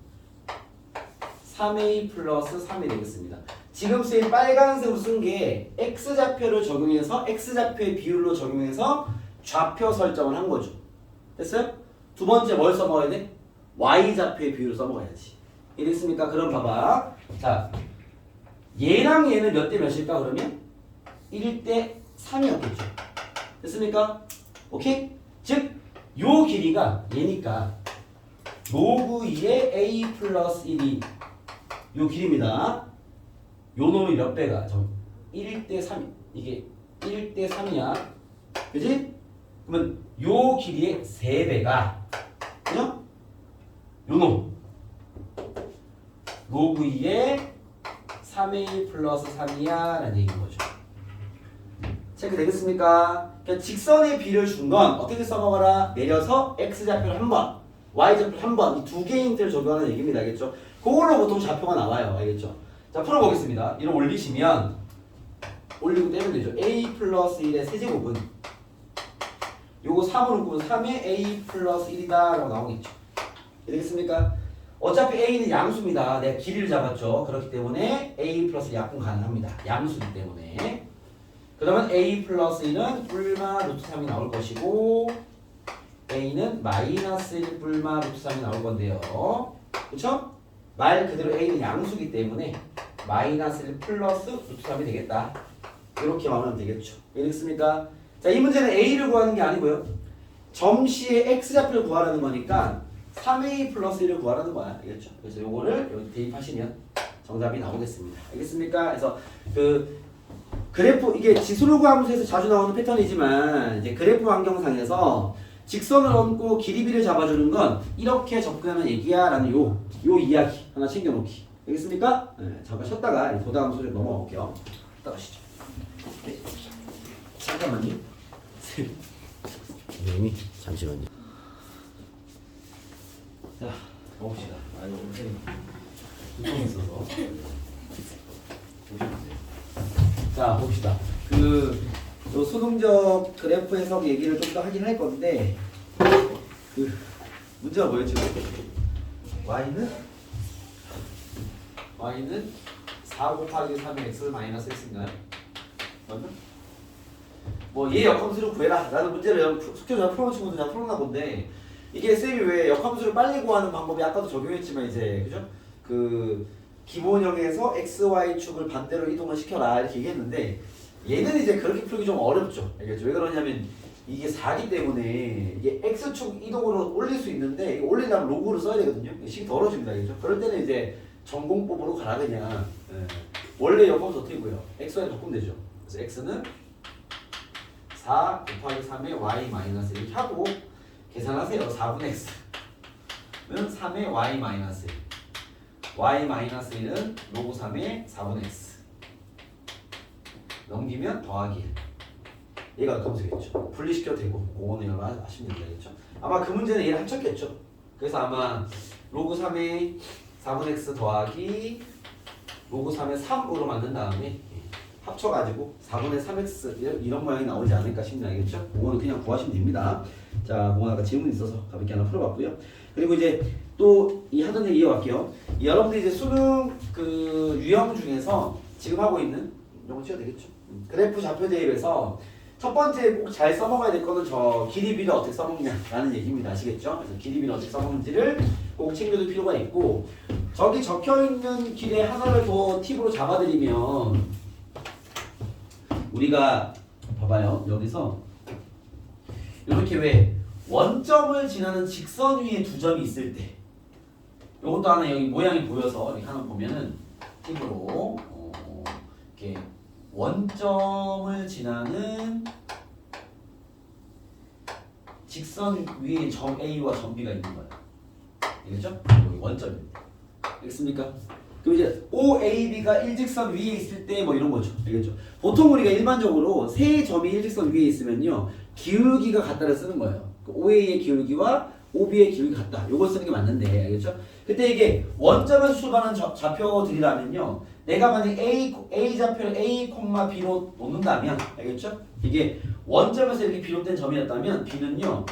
3A 플러스 3이 되겠습니다. 지금 쓰인 빨간색으로 쓴 게 X좌표를 적용해서 X좌표의 비율로 적용해서 좌표 설정을 한 거죠. 됐어요? 두 번째 뭘 써먹어야 돼? Y좌표의 비율을 써먹어야지. 이해됐습니까? 그럼 봐봐. 자, 얘랑 얘는 몇 대 몇일까 그러면? 1대 3이었겠죠. 됐습니까? 오케이? 즉, 요 길이가 얘니까 로그 2의 A 플러스 1이 요 길입니다. 요 놈이 몇 배가? 1대 3. 이게 1대 3이야. 그지? 그러면 요 길이의 3배가 그죠? 요 놈. 로그 2의 3A 플러스 3이야 라는 얘기인 거죠. 체크 되겠습니까? 그러니까 직선의 비를 준 건 어떻게 써먹어라? 내려서 X좌표를 한 번, Y좌표를 한 번, 이 두 개의 힌트를 적용하는 얘기입니다. 알겠죠? 그걸로 보통 좌표가 나와요. 알겠죠? 자, 풀어보겠습니다. 이걸 올리시면 올리고 떼면 되죠. A 플러스 1의 세제곱은 요거 3으로 묶으면 3의 A 플러스 1이다 라고 나오겠죠. 되겠습니까? 어차피 A는 양수입니다. 내가 길이를 잡았죠. 그렇기 때문에 A 플러스 약분 가능합니다. 양수이기 때문에. 그러면 A 플러스 1은 뿔마 루트 3이 나올 것이고 A는 마이너스 1 뿔마 루트 3이 나올 건데요. 그쵸? 말 그대로 A는 양수이기 때문에 마이너스 1 플러스 루트 3이 되겠다. 이렇게 마무리하면 되겠죠. 이해됐습니까? 자, 이 문제는 A를 구하는 게 아니고요. 점시의 x좌표를 구하라는 거니까 3a 플러스 1을 구하라는 거야. 알겠죠? 그래서 요거를 여기 대입하시면 정답이 나오겠습니다. 알겠습니까? 그래서 그 그래프 이게 지수로그 함수에서 자주 나오는 패턴이지만 이제 그래프 환경상에서 직선을 얹고 길이비를 잡아주는 건 이렇게 접근하는 얘기야 라는 요 이야기 하나 챙겨놓기. 알겠습니까? 네, 잠깐 쉬었다가 도다음 소리 넘어가 볼게요. 쉬었다 가시죠. 네. 잠깐만요. 선생님이 잠시만요. 자, 가봅시다. 아니, 선생님 두통 있어서. 자, 봅시다. 요 수능적 그래프 해석 얘기를 좀 더 하긴 할 건데, 문제가 뭐였지? y는 4 곱하기 3의 x 마이너스 x인가요? 맞나? 뭐 얘 역함수를 구해라 라는 문제를 숙제를 풀어놓은 친구들 다 풀어나 본데, 이게 쌤이 왜 역함수를 빨리 구하는 방법이 아까도 적용했지만 이제 그죠? 그 기본형에서 x, y 축을 반대로 이동을 시켜라 이렇게 얘기했는데, 얘는 이제 그렇게 풀기 좀 어렵죠. 알겠죠? 왜 그러냐면 이게 4기 때문에 이게 x축 이동으로 올릴 수 있는데, 이거 올리려면 로그를 써야 되거든요. 식이 더러집니다. 알겠죠? 그럴 때는 이제 전공법으로 가라 그냥. 예. 원래 역함수 어떻게 구해요? x, y 바꾸면 되죠. 그래서 x는 4 곱하기 3의 y 마이너스 1 하고 계산하세요. 4분의 x는 3의 y 마이너스 1, y 마이너스 1은 로그 3의 4분의 x 넘기면 더하기 1. 얘가 역함수겠죠. 분리시켜도 되고 그거는 여러분 아시면 되겠죠. 아마 그 문제는 얘를 합쳤겠죠. 그래서 아마 로그 3의 4분의 x 더하기 로그 3의 3으로 만든 다음에 합쳐가지고 4분의 3x 이런 모양이 나오지 않을까 싶네요. 알겠죠? 그거는 그냥 구하시면 됩니다. 자, 그거 아까 질문이 있어서 가볍게 하나 풀어봤고요. 그리고 이제 또 이 하던 얘기 이어갈게요. 여러분들이 이제 수능 그 유형 중에서 지금 하고 있는 이런 거 치워도 되겠죠? 그래프 좌표 대입에서 첫 번째 꼭 잘 써먹어야 될 거는 저 길이비를 어떻게 써먹냐라는 얘기입니다. 아시겠죠? 그래서 길이비를 어떻게 써먹는지를 꼭 챙겨둘 필요가 있고, 저기 적혀있는 길에 하나를 더 팁으로 잡아드리면, 우리가 봐봐요. 여기서 이렇게 왜 원점을 지나는 직선 위에 두 점이 있을 때, 이것도 하나 여기 모양이 보여서 이렇게 하나 보면은 팁으로 이렇게 원점을 지나는 직선 위에 점 A와 점 B가 있는 거예요. 알겠죠? 여기 원점입니다. 알겠습니까? 그럼 이제 OAB가 일직선 위에 있을 때 뭐 이런 거죠. 알겠죠? 보통 우리가 일반적으로 세 점이 일직선 위에 있으면요, 기울기가 같다를 쓰는 거예요. OA의 기울기와 OB의 기울기가 같다. 요걸 쓰는 게 맞는데, 알겠죠? 그때 이게 원점에서 출발하는 좌표들이라면요, 내가 만약 A 좌표를 A, B로 놓는다면, 알겠죠? 이게 원점에서 이렇게 비롯된 점이었다면 B는요,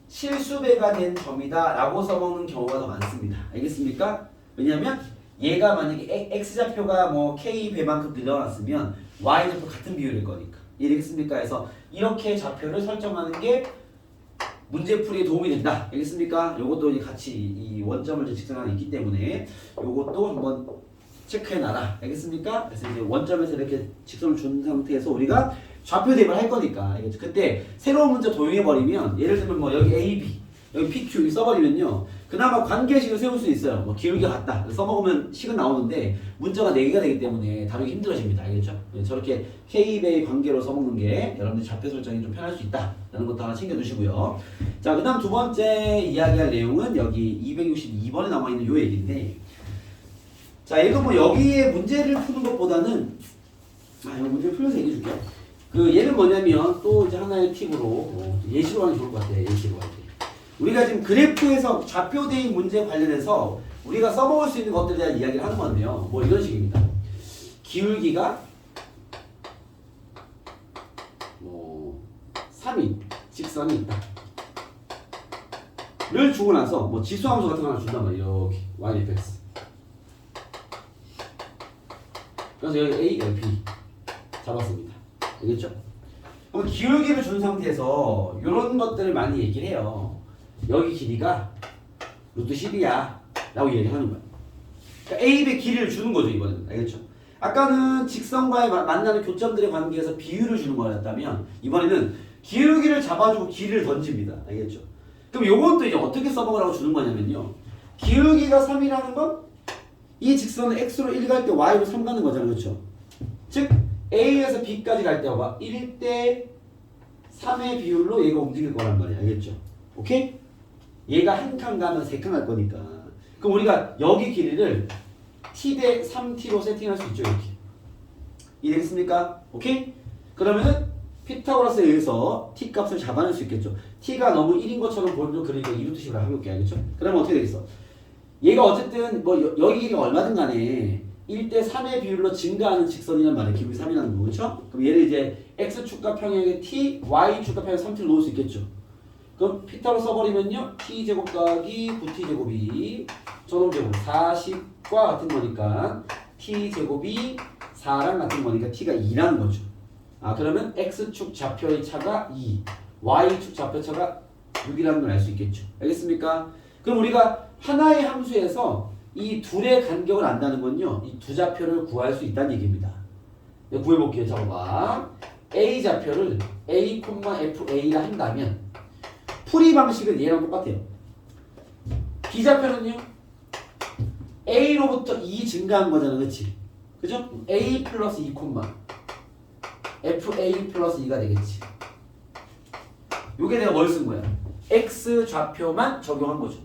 실수배가 된 점이다 라고 써먹는 경우가 더 많습니다. 알겠습니까? 왜냐면 얘가 만약에 X좌표가 뭐 K배만큼 늘어났으면 Y좌표 같은 비율일 거니까. 이해되겠습니까? 그래서 이렇게 좌표를 설정하는 게 문제풀이에 도움이 된다. 알겠습니까? 요것도 이제 같이 이 원점을 직선하고 있기 때문에 요것도 한번 체크해놔라. 알겠습니까? 그래서 이제 원점에서 이렇게 직선을 준 상태에서 우리가 좌표 대입을 할 거니까. 알겠죠? 그때 새로운 문제 도용해버리면, 예를 들면 뭐 여기 AB, 여기 PQ 써버리면요, 그나마 관계식을 세울 수 있어요. 뭐 기울기가 같다 써먹으면 식은 나오는데 문자가 4개가 되기 때문에 다루기 힘들어집니다. 알겠죠? 저렇게 K배의 관계로 써먹는 게 여러분들 좌표 설정이 좀 편할 수 있다라는 것도 하나 챙겨두시고요. 자, 그 다음 두 번째 이야기할 내용은 여기 262번에 남아있는 요 얘기인데, 자, 얘도 뭐 여기에 문제를 푸는 것보다는 이거 문제를 풀면서 얘기해 줄게요. 그 얘는 뭐냐면 또 이제 하나의 팁으로 예시로 하면 좋을 것 같아요. 예시로 할 때. 우리가 지금 그래프에서 좌표 대입 문제 관련해서 우리가 써먹을 수 있는 것들에 대한 이야기를 하는 건데요. 뭐 이런 식입니다. 기울기가 뭐 3인 직선이 있다 를 주고 나서 뭐 지수함수 같은 거 하나 준단 말이에요. 이렇게 yfx. 그래서 여기 A, 여기 B 잡았습니다. 알겠죠? 그럼 기울기를 준 상태에서 이런 것들을 많이 얘기를 해요. 여기 길이가 루트 10이야 라고 얘기하는 거야. 그러니까 A의 길이를 주는 거죠, 이번에는. 알겠죠? 아까는 직선과의 만나는 교점들의 관계에서 비율을 주는 거였다면, 이번에는 기울기를 잡아주고 길이를 던집니다. 알겠죠? 그럼 요건 또 이제 어떻게 써먹으라고 주는 거냐면요. 기울기가 3이라는 건 이 직선은 x로 1 갈 때 y로 3 가는 거잖아요. 그렇죠? 즉 A에서 B까지 갈 때 봐봐. 1대 3의 비율로 얘가 움직일 거란 말이야. 알겠죠? 오케이? 얘가 한 칸 가면 3칸 갈 거니까. 그럼 우리가 여기 길이를 t 대 3t로 세팅할 수 있죠. 이렇게. 이해되겠습니까? 오케이? 그러면은 피타고라스에 의해서 t 값을 잡아낼 수 있겠죠. t가 너무 1인 것처럼 보이면 그러니까 2루트식으로 해볼게. 알겠죠? 그러면 어떻게 되겠어? 얘가 어쨌든 뭐 여기 길이가 얼마든 간에 1대 3의 비율로 증가하는 직선이란 말이에요. 기울기 3이라는 거. 그렇죠? 그럼 얘를 이제 x축과 평행에 t, y축과 평행에 3t를 놓을 수 있겠죠. 그럼 피타로 써버리면요. t제곱 더하기 9t제곱이 저놈제곱 40과 같은 거니까 t제곱이 4랑 같은 거니까 t가 2라는 거죠. 아 그러면 x축 좌표의 차가 2, y축 좌표 차가 6이라는 걸 알 수 있겠죠. 알겠습니까? 그럼 우리가 하나의 함수에서 이 둘의 간격을 안다는 건요. 이 두 좌표를 구할 수 있다는 얘기입니다. 구해볼게요. 잠깐만. A 좌표를 A, FA라 한다면 풀이 방식은 얘랑 똑같아요. B 좌표는요. A로부터 2 증가한 거잖아. 그치? 그죠? A 플러스 2, FA 플러스 2가 되겠지. 요게 내가 뭘 쓴 거야? X 좌표만 적용한 거죠.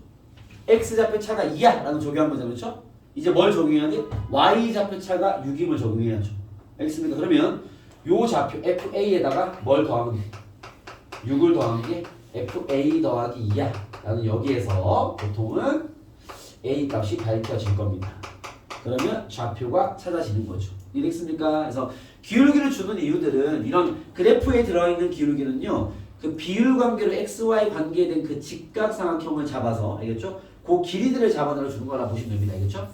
X 좌표 차가 2야 라는 적용한 거잖아요. 그렇죠? 이제 뭘 적용해야 돼? Y 좌표 차가 6임을 적용해야죠. 알겠습니까? 그러면 요 좌표 FA에다가 뭘 더하면 돼? 6을 더하는 게 FA 더하기 2야 라는 여기에서 보통은 A 값이 밝혀질 겁니다. 그러면 좌표가 찾아지는 거죠. 이해됐습니까? 그래서 기울기를 주는 이유들은 이런 그래프에 들어있는 기울기는요. 그 비율 관계로 XY 관계된 그 직각삼각형을 잡아서 알겠죠? 그 길이들을 잡아달라 주는 거라 보시면 됩니다. 알겠죠?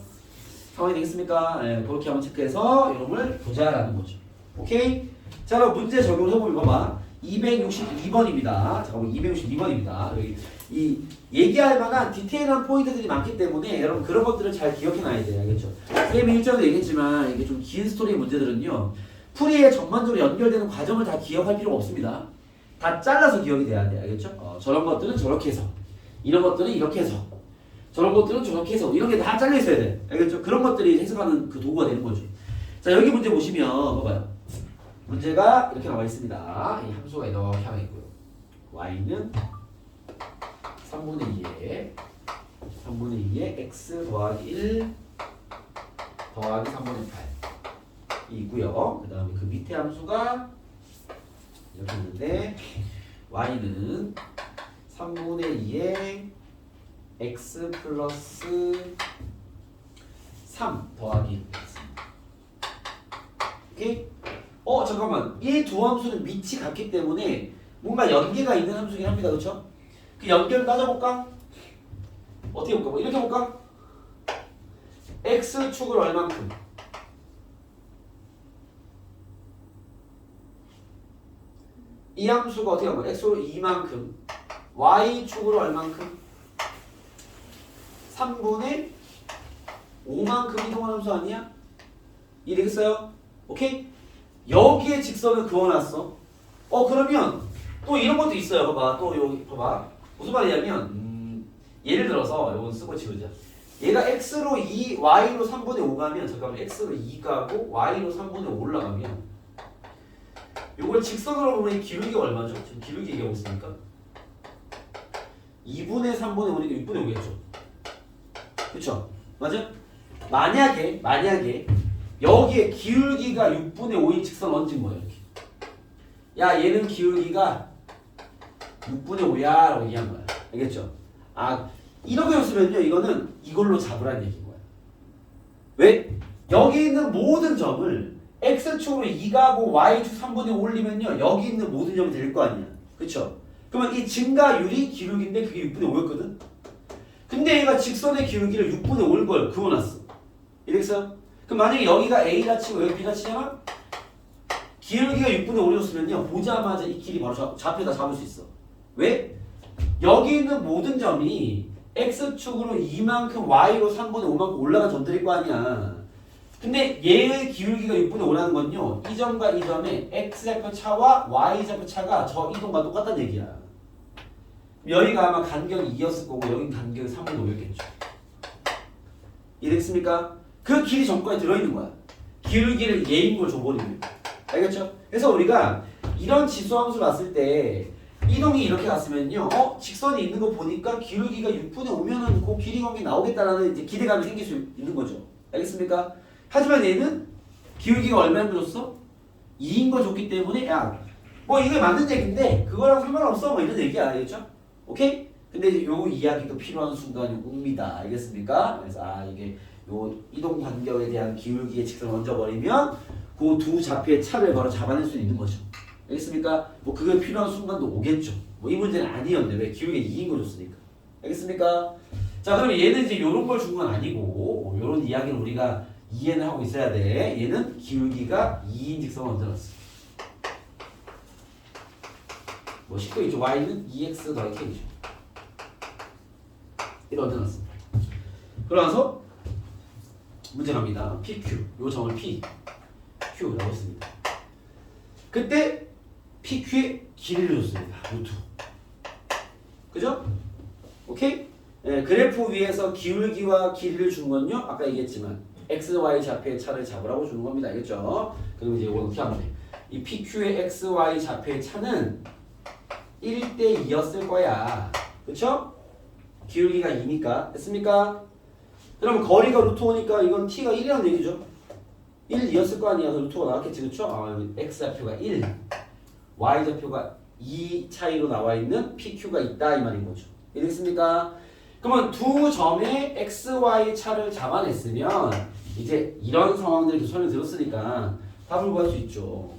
상황이 되겠습니까? 네, 그렇게 한번 체크해서 이놈을 보자라는 거죠. 오케이? 자 그럼 문제 적용을 해보면 봐봐. 262번입니다. 잠깐만 262번입니다. 여기 이 얘기할 만한 디테일한 포인트들이 많기 때문에 여러분 그런 것들을 잘 기억해놔야 돼요. 알겠죠? 선생님이 일전에도 얘기했지만 이게 좀 긴 스토리의 문제들은요. 풀이에 전반적으로 연결되는 과정을 다 기억할 필요가 없습니다. 다 잘라서 기억이 돼야 돼. 알겠죠? 저런 것들은 저렇게 해서 이런 것들은 이렇게 해서 저런 것들은 저렇게 해서 이런 게 다 잘려 있어야 돼. 알겠죠? 그런 것들이 해석하는 그 도구가 되는 거죠. 자 여기 문제 보시면 봐봐요. 문제가 이렇게 나와 있습니다. 이 함수가 이렇게 하나 있고요. y는 3분의 2에 x 더하기 1 더하기 3분의 8이 있고요. 그 다음에 그 밑에 함수가 이렇게 있는데 y는 3분의 2에 x 플러스 3 더하기 1. 오케이? 잠깐만. 이 두 함수는 밑이 같기 때문에 뭔가 연계가 있는 함수긴 합니다. 그렇죠? 그 연결 따져볼까? 어떻게 볼까? 뭐 이렇게 볼까? x축을 얼만큼? 이 함수가 어떻게 하면 x로 2만큼 y축으로 얼만큼? 3분의 5만큼 이동한 함수 아니야? 이해되겠어요? 오케이? 여기에 직선을 그어놨어. 그러면 또 이런 것도 있어요. 봐봐. 또 여기 봐봐. 무슨 말이냐면 예를 들어서 이건 쓰고 지우자. 얘가 x로 2, y로 3분의 5 가면 잠깐만 x로 2 가고 y로 3분의 5 올라가면 요걸 직선으로 보면 기울기가 얼마죠? 지금 기울기 얘기하고 있으니까 2분의 3분의 5니까 6분의 5겠죠. 그쵸? 맞아? 만약에 여기에 기울기가 6분의 5인 직선 얹은 거예요. 이렇게. 야 얘는 기울기가 6분의 5야 라고 얘기한 거야. 알겠죠? 이렇게 했으면요 이거는 이걸로 잡으라는 얘기인 거야. 왜? 여기 있는 모든 점을 x축으로 2가고 y축 3분의 5 올리면요 여기 있는 모든 점이 될 거 아니야. 그쵸? 그러면 이 증가율이 기울기인데 그게 6분의 5였거든? 근데 얘가 직선의 기울기를 6분의 5일 걸 그어놨어. 이랬어요? 그럼 만약에 여기가 A라 치고 여기 B라 치잖아? 기울기가 6분의 5를 줬으면요 보자마자 이 길이 바로 좌표에다 잡을 수 있어. 왜? 여기 있는 모든 점이 X축으로 2만큼 Y로 3분의 5만큼 올라간 점들일 거 아니야. 근데 얘의 기울기가 6분의 5라는 건요. 이 점과 이 점의 x좌표 차와 y좌표 차가 저 이동과 똑같다는 얘기야. 여기가 아마 간격이 2였을 거고 여긴 간격이 3분의 5였겠죠. 이해됐습니까? 그 길이 정권에 들어있는 거야. 기울기를 얘인 걸 줘버리면. 알겠죠? 그래서 우리가 이런 지수함수 봤을 때 이동이 이렇게 갔으면요. 직선이 있는 거 보니까 기울기가 6분의 5면은 그 길이 관계 나오겠다라는 이제 기대감이 생길 수 있는 거죠. 알겠습니까? 하지만 얘는 기울기가 얼마나 줬어? 2인 거 줬기 때문에 야, 뭐 이게 맞는 얘기인데 그거랑 상관없어 뭐 이런 얘기야. 알겠죠? 오케이? 근데 이제 요 이야기도 필요한 순간이 옵니다. 알겠습니까? 그래서 이게 요 이동 간격에 대한 기울기의 직선을 얹어버리면 그 두 좌표의 차를 바로 잡아낼 수 있는 거죠. 알겠습니까? 뭐 그게 필요한 순간도 오겠죠. 뭐 이 문제는 아니었는데 왜 기울기가 2인 거 줬으니까. 알겠습니까? 자, 그럼 얘는 이제 요런 걸 준 건 아니고 요런 이야기를 우리가 이해는 하고 있어야 돼. 얘는 기울기가 2인 직선을 얹어놨어. 뭐 싣고 있죠. y는 2x 더하기 k죠. 이걸 얹어놨어. 그러면서 문제 갑니다. PQ 요 점을 P, Q라고 했습니다. 그때 PQ의 길이를 줬습니다. 루트. 그죠? 오케이? 네, 그래프 위에서 기울기와 길이를 준 건요. 아까 얘기했지만 x, y 좌표의 차를 잡으라고 주는 겁니다. 알겠죠? 그럼 이제 이건 어떻게 하면 돼? 이 PQ의 x, y 좌표의 차는 1대 2였을 거야. 그쵸? 기울기가 2니까. 됐습니까? 그럼 거리가 루트 5니까 이건 t가 1이라는 얘기죠. 1, 2였을 거 아니야. 루트가 나왔겠지. 그쵸? 여기 x좌표가 1, y좌표가 2 차이로 나와 있는 PQ가 있다. 이 말인 거죠. 이해됐습니까? 그러면 두 점의 x, y 차를 잡아냈으면 이제 이런 상황들을 설명드렸으니까 답을 구할 수 있죠.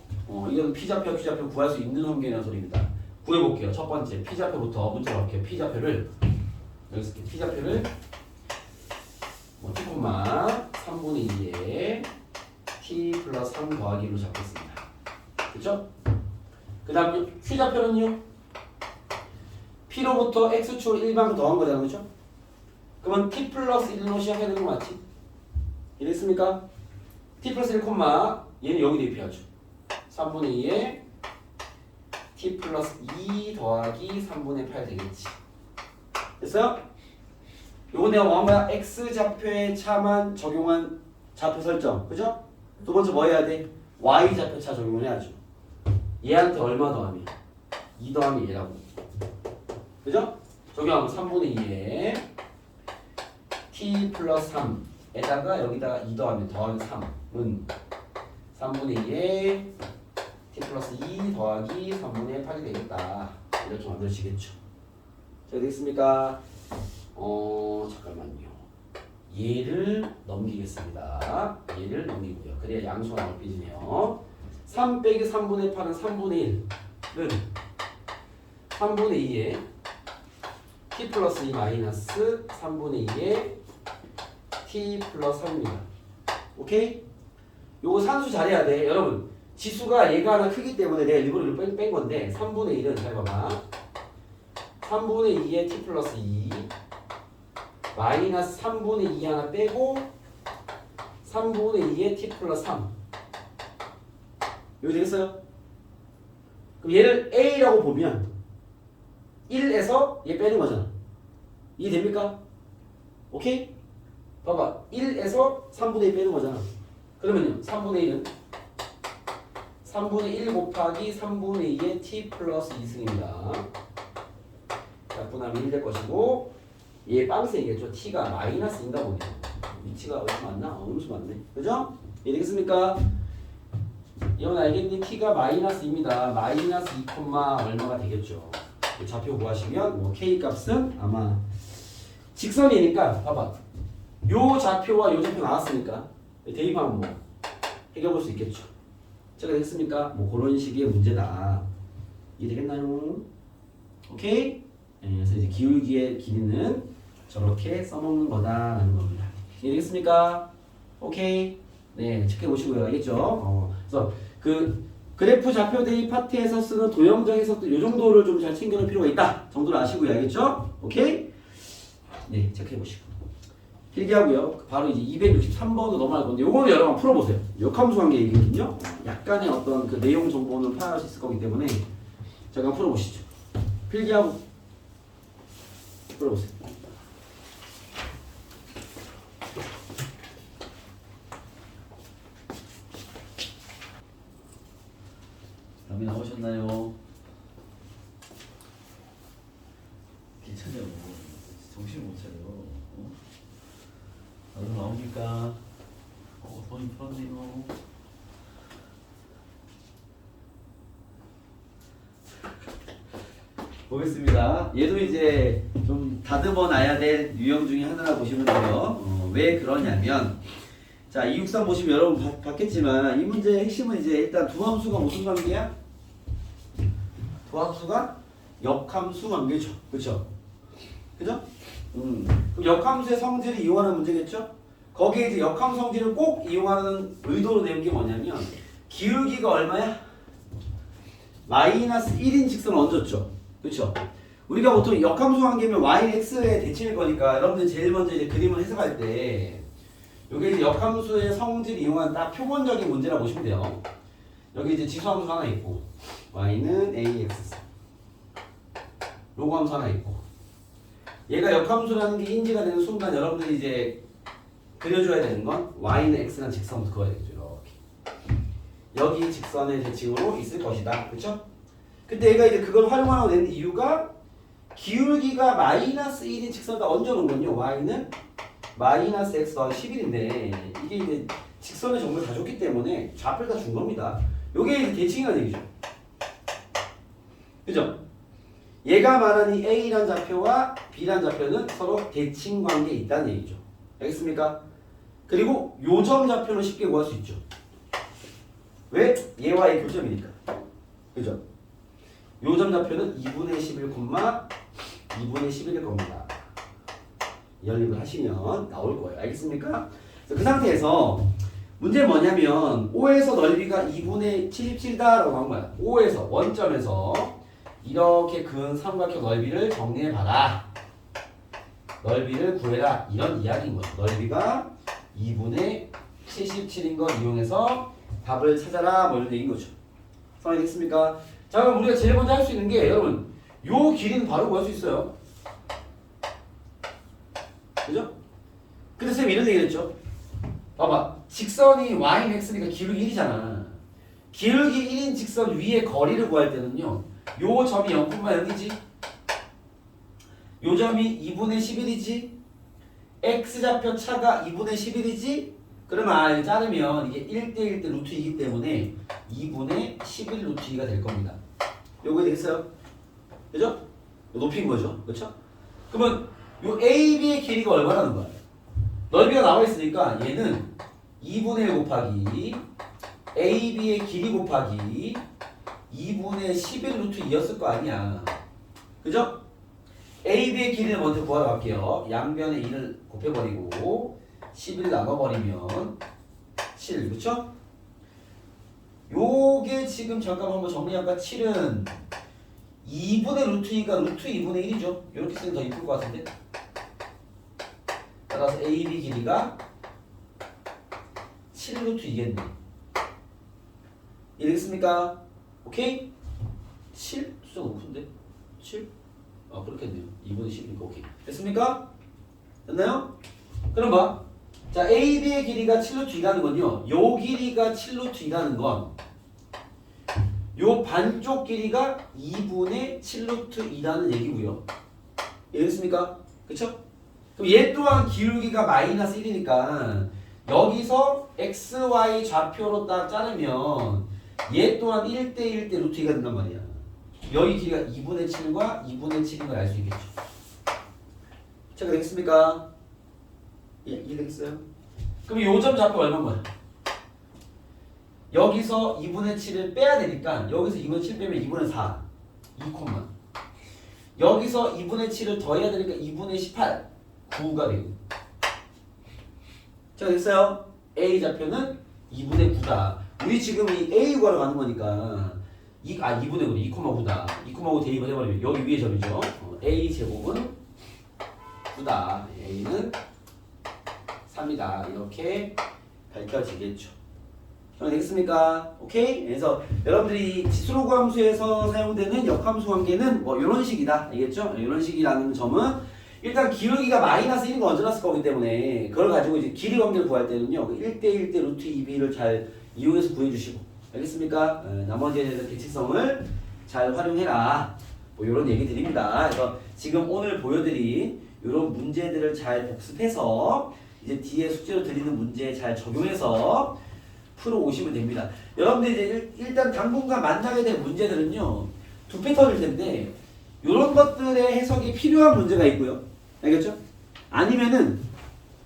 이건 P좌표, Q좌표 구할 수 있는 환경이라는 소리입니다. 구해볼게요. 첫 번째 P좌표부터 문제로 할게요. P좌표를 여기 쓸게요. P좌표를 T, 3분의 2에 T 플러스 3 더하기로 잡겠습니다. 그쵸? 그 다음 Q좌표는요? P로부터 X축 1만 더한 거잖아. 그쵸? 그러면 T 플러스 1로 시작해야 되는 거 맞지? 이해됐습니까? T 플러스 1, 얘는 여기 대입해야죠. 3분의 2에 T 플러스 2 더하기 3분의 8 되겠지. 됐어요? 요거 내가 뭐 한 거야? X좌표의 차만 적용한 좌표 설정. 그죠? 두 번째 뭐 해야 돼? Y좌표 차 적용을 해야죠. 얘한테 얼마 더하면? 2 더하면 얘라고. 그죠? 적용하면 3분의 2에 T 플러스 3에다가 여기다가 2 더하면 더하면 3은 3분의 2에 T 플러스 2 더하기 3분의 8이 되겠다. 이렇게 만들어지겠죠. 자, 되겠습니까? 잠깐만요. 얘를 넘기겠습니다. 얘를 넘기고요. 그래야 양수가 나올 삐지네요. 3 빼기 3분의 8은 3분의 1은 3분의 2에 T 플러스 2 마이너스 3분의 2에 T 플러스 3입니다. 오케이? 요거 산수 잘해야 돼. 여러분, 지수가 얘가 하나 크기 때문에 내가 일부러 이걸 뺀 건데 3분의 1은 잘 봐봐. 3분의 2에 T 플러스 2 마이너스 3분의 2 하나 빼고 3분의 2에 T 플러스 3 여기 되겠어요? 그럼 얘를 A라고 보면 1에서 얘 빼는 거잖아. 이해됩니까? 오케이? 봐봐. 1에서 3분의 1 빼는 거잖아. 그러면요. 3분의 1은 3분의 1 곱하기 3분의 2의 T 플러스 2승입니다. 약분하면 1 될 것이고 얘 빵생이겠죠. T가 마이너스인가 보네요. 위치가 어디서 맞나? 어디서 맞네. 그죠? 이해되겠습니까? 이건 알겠니? T가 마이너스입니다. 마이너스 2, 얼마가 되겠죠. 좌표 구하시면 뭐 K 값은 아마 직선이니까 봐봐. 요 좌표와 요 좌표 나왔으니까 대입하면 뭐 해결해 볼 수 있겠죠. 제가 됐습니까? 뭐 그런 식의 문제다. 이해되겠나요? 오케이? 네, 그래서 이제 기울기의 길이는 저렇게 써먹는 거다라는 겁니다. 이해되겠습니까? 오케이? 네, 체크해 보시고요. 알겠죠? 그래서 그 그래프 좌표 대입 파트에서 쓰는 도형적 해석도 이 정도를 좀 잘 챙겨놓을 필요가 있다 정도를 아시고요. 알겠죠? 오케이? 네, 체크해 보시고. 필기하고요. 바로 이제 263번으로 넘어갈 건데 요거는 여러분 풀어보세요. 역함수 관계 얘기거든요. 약간의 어떤 그 내용 정보는 파악할 수 있을 거기 때문에 잠깐 풀어보시죠. 필기하고 풀어보세요. 답이 나오셨나요? 괜찮아요. 정신 못 차려. 나도 나오니까 돈이 풀었네요. 보겠습니다. 얘도 이제 좀 다듬어 놔야 될 유형 중에 하나라 보시면 돼요. 왜 그러냐면 자 263 보시면 여러분 봤겠지만 이 문제의 핵심은 이제 일단 두 함수가 무슨 관계야? 두 함수가 역함수 관계죠. 그렇죠? 그죠? 그럼 역함수의 성질을 이용하는 문제겠죠? 거기에 이제 역함수 성질을 꼭 이용하는 의도로 내는 게 뭐냐면 기울기가 얼마야? 마이너스 1인 직선을 얹었죠. 그렇죠? 우리가 보통 역함수 관계면 y는 x의 대칭일 거니까 여러분들 제일 먼저 이제 그림을 해석할 때 이게 이제 역함수의 성질을 이용한 딱 표본적인 문제라 보시면 돼요. 여기 이제 지수함수 하나 있고 y는 ax 로그함수 하나 있고 얘가 역함수라는 게 인지가 되는 순간 여러분들이 이제 그려줘야 되는 건 y는 x라는 직선부터 그어야 되겠죠. 이렇게 여기 직선의 대칭으로 있을 것이다. 그렇죠? 근데 얘가 이제 그걸 활용하고 낸 이유가 기울기가 마이너스 1인 직선에다 얹어놓은 건요. y는 마이너스 x 더하기 11인데 이게 이제 직선의 정보를 다 줬기 때문에 좌표를 다 준 겁니다. 요게 이제 대칭이라는 얘기죠. 그죠? 얘가 말하는 이 a라는 좌표와 b라는 좌표는 서로 대칭 관계에 있다는 얘기죠. 알겠습니까? 그리고 요점 좌표는 쉽게 구할 수 있죠. 왜? 얘와 얘 교점이니까. 그죠? 요점 좌표는 2분의 11, 2분의 11일 겁니다. 연립을 하시면 나올 거예요. 알겠습니까? 그 상태에서 문제는 뭐냐면 O에서 넓이가 2분의 77이다라고 한 거야. O에서 원점에서 이렇게 근 삼각형 넓이를 정리해봐라. 넓이를 구해라. 이런 이야기인 거죠. 넓이가 2분의 77인 걸 이용해서 답을 찾아라. 뭐 이런 얘기인 거죠. 성립됐습니까? 자, 그럼 우리가 제일 먼저 할 수 있는 게 여러분 요 길이는 바로 구할 수 있어요. 그죠? 근데 쌤 이런 얘기를 했죠. 봐봐. 직선이 y는 x니까 기울기 1이잖아. 기울기 1인 직선 위에 거리를 구할 때는요. 요 점이 0,0이지. 요 점이 2분의 11이지. x좌표 차가 2분의 11이지. 그러면 자르면 이게 1대1 대 루트 2이기 때문에 2분의 11 루트 2가 될 겁니다. 요거 되겠어요? 그죠? 높인 거죠. 그렇죠? 그러면 요 AB의 길이가 얼마라는 거야? 넓이가 나와 있으니까 얘는 2분의 1 곱하기 AB의 길이 곱하기 2분의 11 루트 2였을 거 아니야. 그죠? AB의 길이를 먼저 구하러 갈게요. 양변에 2를 곱해버리고 11 나눠버리면 7. 그쵸? 요게 지금 잠깐 한번 정리할까? 7은 2분의 루트 2가 루트 2분의 1이죠. 이렇게 쓰면 더 이쁠 것 같은데? 따라서 AB 길이가 7 루트 2겠네. 이해되겠습니까? 오케이? 7? 숫자 너무 큰데? 7? 아 그렇겠네요. 2분의 10이니까 오케이. 됐습니까? 됐나요? 그럼 봐. 자, AB의 길이가 7루트 2라는 건요. 요 길이가 7루트 2라는 건 요 반쪽 길이가 2분의 7루트 2라는 얘기고요. 이해됐습니까? 그쵸? 그럼 얘 또한 기울기가 마이너스 1이니까 여기서 XY 좌표로 딱 자르면 얘 또한 1대1 대 루트 2가 된단 말이야. 여기 길이가 2분의 7과 2분의 7인 걸 알 수 있겠죠. 체크 되겠습니까? 예, 이해되겠어요? 그럼 요점 좌표 얼마인 거야? 여기서 2분의 7을 빼야 되니까 여기서 2분의 7 빼면 2분의 4 2, 여기서 2분의 7을 더해야 되니까 2분의 18 9가 되고. 자, 됐어요? A 좌표는 2분의 9다. 우리 지금 이 A 구하러 가는 거니까 2분의 9, 2,9다. 2,9 대입을 해버리면 여기 위에 점이죠. A 제곱은 9다. A는 합니다. 이렇게 밝혀지겠죠. 되겠습니까? 오케이? 그래서 여러분들이 지수로그 함수에서 사용되는 역함수 관계는 뭐 이런 식이다. 알겠죠? 이런 식이라는 점은 일단 기울기가 마이너스 1인 거 얹어놨을 거기 때문에 그걸 가지고 이제 길이 관계를 구할 때는요 1대1대 루트 2b를 잘 이용해서 구해주시고 알겠습니까? 나머지에 대해서 대칭성을 잘 활용해라. 뭐 이런 얘기 드립니다. 그래서 지금 오늘 보여드린 이런 문제들을 잘 복습해서 이제 뒤에 숙제로 드리는 문제에 잘 적용해서 풀어 오시면 됩니다. 여러분들 이제 일단 당분간 만나게 될 문제들은요 두 패턴일 텐데 이런 것들의 해석이 필요한 문제가 있고요. 알겠죠? 아니면은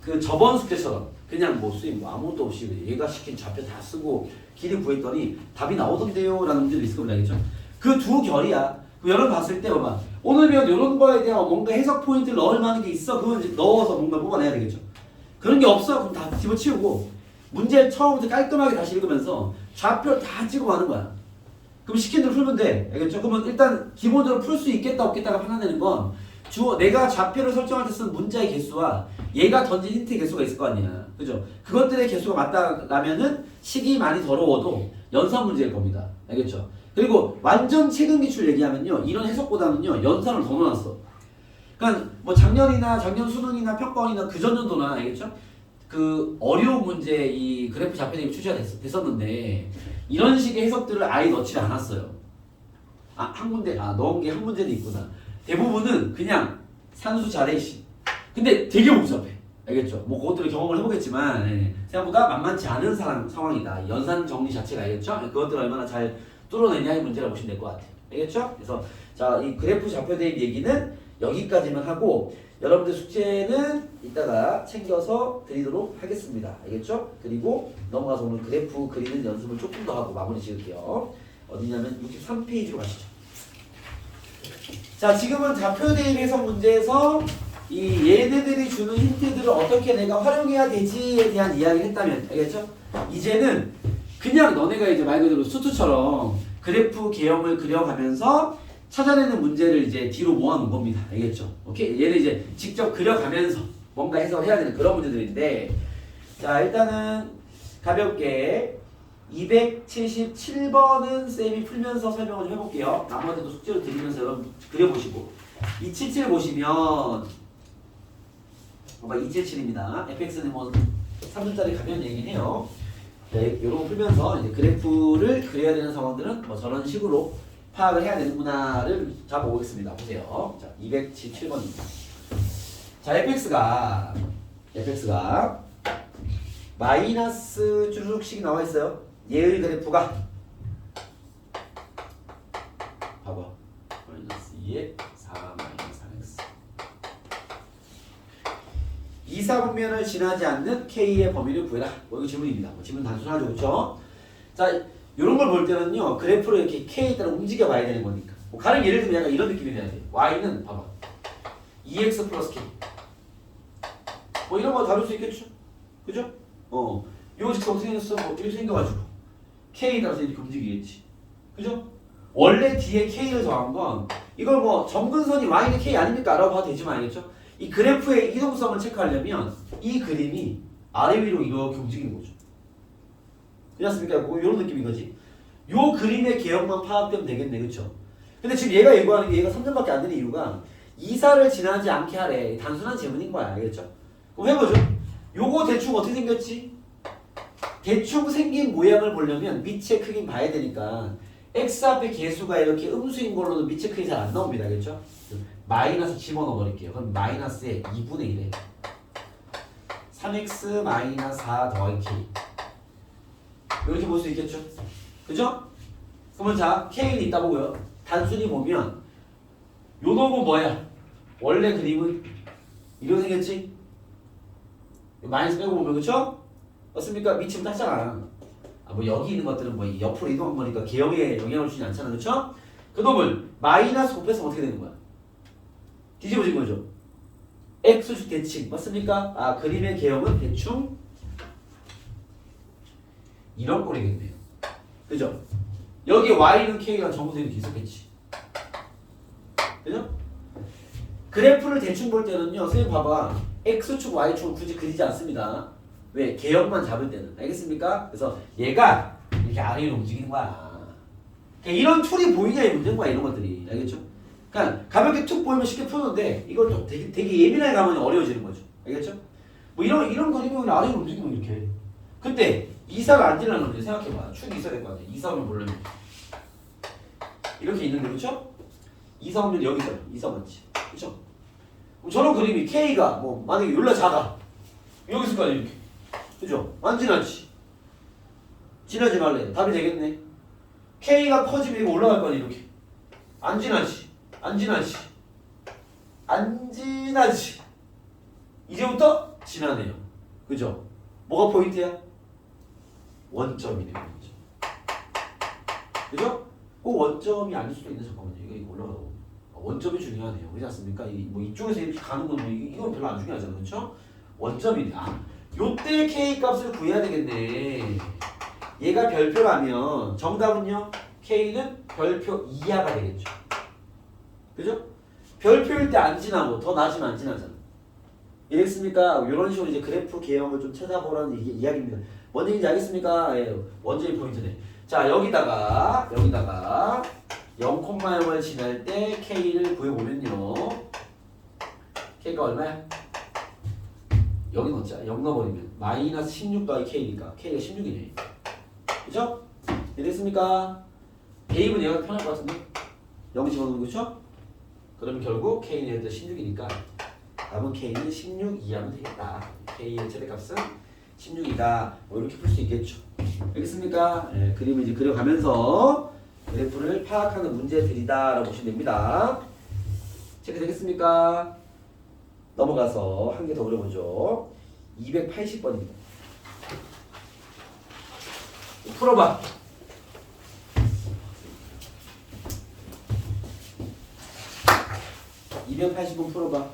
그 저번 숙제처럼 그냥 뭐 수임 뭐 아무것도 없이 얘가 시킨 좌표 다 쓰고 길이 구했더니 답이 나오던데요 라는 문제도 있을 겁니다. 알겠죠? 그 두 결이야. 여러분 봤을 때 봐봐. 오늘 배운 이런 거에 대한 뭔가 해석 포인트를 넣을 만한 게 있어. 그건 이제 넣어서 뭔가 뽑아내야 되겠죠. 그런 게 없어. 그럼 다 집어치우고 문제 처음부터 깔끔하게 다시 읽으면서 좌표 다 찍어가는 거야. 그럼 시킨 대로 풀면 돼. 알겠죠? 그러면 일단 기본적으로 풀 수 있겠다 없겠다가 판단되는 건 내가 좌표를 설정할 때 쓴 문자의 개수와 얘가 던진 힌트의 개수가 있을 거 아니야. 그죠? 그것들의 개수가 맞다라면은 식이 많이 더러워도 연산 문제일 겁니다. 알겠죠? 그리고 완전 최근 기출 얘기하면요. 이런 해석보다는요. 연산을 더 넣어놨어. 그러니까 뭐 작년 수능이나 평가원이나 그 전년도나 알겠죠? 그 어려운 문제 이 그래프 좌표 대입 출시가 됐었는데 이런 식의 해석들을 아예 넣지 않았어요. 한 군데 넣은 게 한 문제도 있구나. 대부분은 그냥 산수 자레이시. 근데 되게 복잡해. 알겠죠? 뭐 그것들을 경험을 해보겠지만 생각보다 만만치 않은 상황이다. 연산 정리 자체가 알겠죠? 그것들을 얼마나 잘 뚫어내냐의 문제라고 보시면 될 것 같아요. 알겠죠? 그래서 자, 이 그래프 좌표 대입 얘기는 여기까지만 하고 여러분들 숙제는 이따가 챙겨서 드리도록 하겠습니다. 알겠죠? 그리고 넘어가서 오늘 그래프 그리는 연습을 조금 더 하고 마무리 지을게요. 어디냐면 63페이지로 가시죠. 자, 지금은 좌표 대입 해석 문제에서 이 얘네들이 주는 힌트들을 어떻게 내가 활용해야 되지에 대한 이야기를 했다면 알겠죠? 이제는 그냥 너네가 이제 말 그대로 수투처럼 그래프 개형을 그려가면서 찾아내는 문제를 이제 뒤로 모아놓은 겁니다. 알겠죠? 오케이? 얘를 이제 직접 그려가면서 뭔가 해석을 해야 되는 그런 문제들인데 자, 일단은 가볍게 277번은 쌤이 풀면서 설명을 좀 해볼게요. 나머지도 숙제로 드리면서 여러분 그려보시고 277 보시면 277입니다. fx는 뭐 3분짜리 가벼운 얘기긴 해요. 네, 요런 거 풀면서 이제 그래프를 그려야 되는 상황들은 뭐 저런 식으로 파악을 해야 되는구나를 잡아보겠습니다. 보세요. 자, 277번입니다. 자, fx가 마이너스 주르륵씩 나와 있어요. 얘의 그래프가 봐봐. 마이너스 2에 4 마이너스 3x 2사분면을 지나지 않는 k의 범위를 구해라. 뭐 이거 질문입니다. 뭐 질문 단순하죠, 그렇죠? 자, 이런 걸 볼 때는요, 그래프를 이렇게 k에 따라 움직여 봐야 되는 거니까. 뭐 가령 예를 들면 약간 이런 느낌이 돼야 돼. y는 봐봐. 2x 플러스 k. 뭐 이런 거 다룰 수 있겠죠? 그죠? 이거 직접 어떻게 생겼어? 뭐 이렇게 생겨가지고 k에 따라서 이렇게 움직이겠지. 그죠? 원래 뒤에 k를 정한 건 이걸 뭐 점근선이 y는 k 아닙니까? 라고 봐도 되지만 알겠죠? 이 그래프의 이동성을 체크하려면 이 그림이 아래 위로 이렇게 움직이는 거죠. 그렇습니까? 뭐 이런 느낌인 거지. 요 그림의 개형만 파악되면 되겠네, 그렇죠? 근데 지금 얘가 요구하는 게 얘가 3점밖에 안 되는 이유가 2사를 지나지 않게 하래. 단순한 제문인 거야, 알겠죠? 그럼 해보죠. 요거 대충 어떻게 생겼지? 대충 생긴 모양을 보려면 밑의 크기는 봐야 되니까 x 앞에 개수가 이렇게 음수인 걸로도 밑의 크기 잘 안 나옵니다, 알겠죠? 마이너스 집어넣어 버릴게요. 그럼 마이너스의 2분의 1에 3x 마이너스 4 더하기 k 이렇게 볼 수 있겠죠? 그죠? 그러면 자, k는 있다 보고요. 단순히 보면 요 놈은 뭐야? 원래 그림은 이렇게 생겼지? 마이너스 빼고 보면 그쵸? 맞습니까? 밑이면 땄잖아. 뭐 여기 있는 것들은 뭐 옆으로 이동한 거니까 개형에 영향을 주지 않잖아, 그쵸? 그 놈을 마이너스 곱해서 어떻게 되는 거야? 뒤집어진 거죠. x축 대칭 맞습니까? 그림의 개형은 대충 이런 꼴이겠네요. 그죠? 여기 y는 k가 정수되는 있었겠지. 그죠? 그래프를 대충 볼 때는요. 선생님 봐봐. X축, Y축을 굳이 그리지 않습니다. 왜? 개형만 잡을 때는. 알겠습니까? 그래서 얘가 이렇게 아래로 움직이는 거야. 그러니까 이런 툴이 보이냐의 문제인 거야. 이런 것들이. 알겠죠? 그러니까 가볍게 툭 보이면 쉽게 푸는데 이걸 좀 되게 예민하게 가면 어려워지는 거죠. 알겠죠? 뭐 이런 그림이 그냥 아래로 움직이면 이렇게. 근데 이사를 안 지나는 거지. 생각해봐. 축이 있어야 될 거 아니야. 이사 오면 모르면 이렇게 있는데 그렇죠? 이사 오면 여기 있어요. 이사 맞지? 그렇죠? 저런 그림이 K가 뭐 만약에 열라 작아. 여기 있을 거 아니야 이렇게. 그죠? 안 지나지. 지나지 말래. 답이 되겠네. K가 커지면 이거 올라갈 거 아니야 이렇게. 안 지나지. 안 지나지. 안 지나지. 이제부터 지나네요. 그죠? 뭐가 포인트야? 원점이네요. 원점. 그죠? 꼭 원점이 아닐 수도 있는데 잠깐만요. 이거 올라가고. 원점이 중요하네요. 그렇지 않습니까? 뭐 이쪽에서 이렇게 가는 건 뭐 이건 별로 안 중요하잖아요. 그렇죠? 원점이네. 아, 요때 K 값을 구해야 되겠네. 얘가 별표라면 정답은요. K는 별표 이하가 되겠죠. 그죠? 별표일 때 안 지나고 더 낮으면 안 지나잖아. 이랬습니까? 이런 식으로 이제 그래프 개형을 좀 찾아보라는 이야기입니다. 뭔 얘기인지 알겠습니까? 예, 원점이 포인트네. 자, 여기다가 0,0을 지날 때 K를 구해보면요. K가 얼마야? 여기 넣자. 0 넣어버리면 마이너스 16 더하기 K니까 K가 16이네. 그죠? 이랬습니까? 대입은 얘가 편할 것 같은데? 0 집어넣는 거죠? 그러면 결국 K는 얘도 16이니까 답은 K는 16 이하면 되겠다. K의 최대값은 16이다. 뭐 이렇게 풀 수 있겠죠. 알겠습니까? 네, 그림을 이제 그려가면서 그래프를 파악하는 문제들이다라고 보시면 됩니다. 체크되겠습니까? 넘어가서 한 개 더 그려보죠. 280번입니다. 풀어봐. 280번 풀어봐.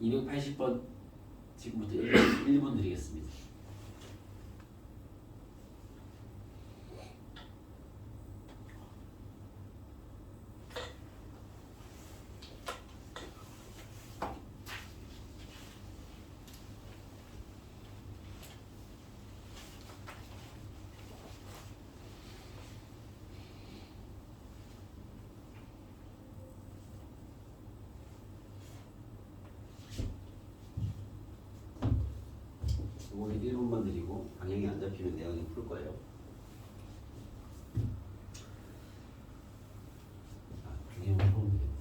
(280번) 지금부터 1분 드리겠습니다. 이번에 1분만 드리고 방향이 안 잡히면 내가 그냥 풀 거예요. 방향을 풀면 되겠다.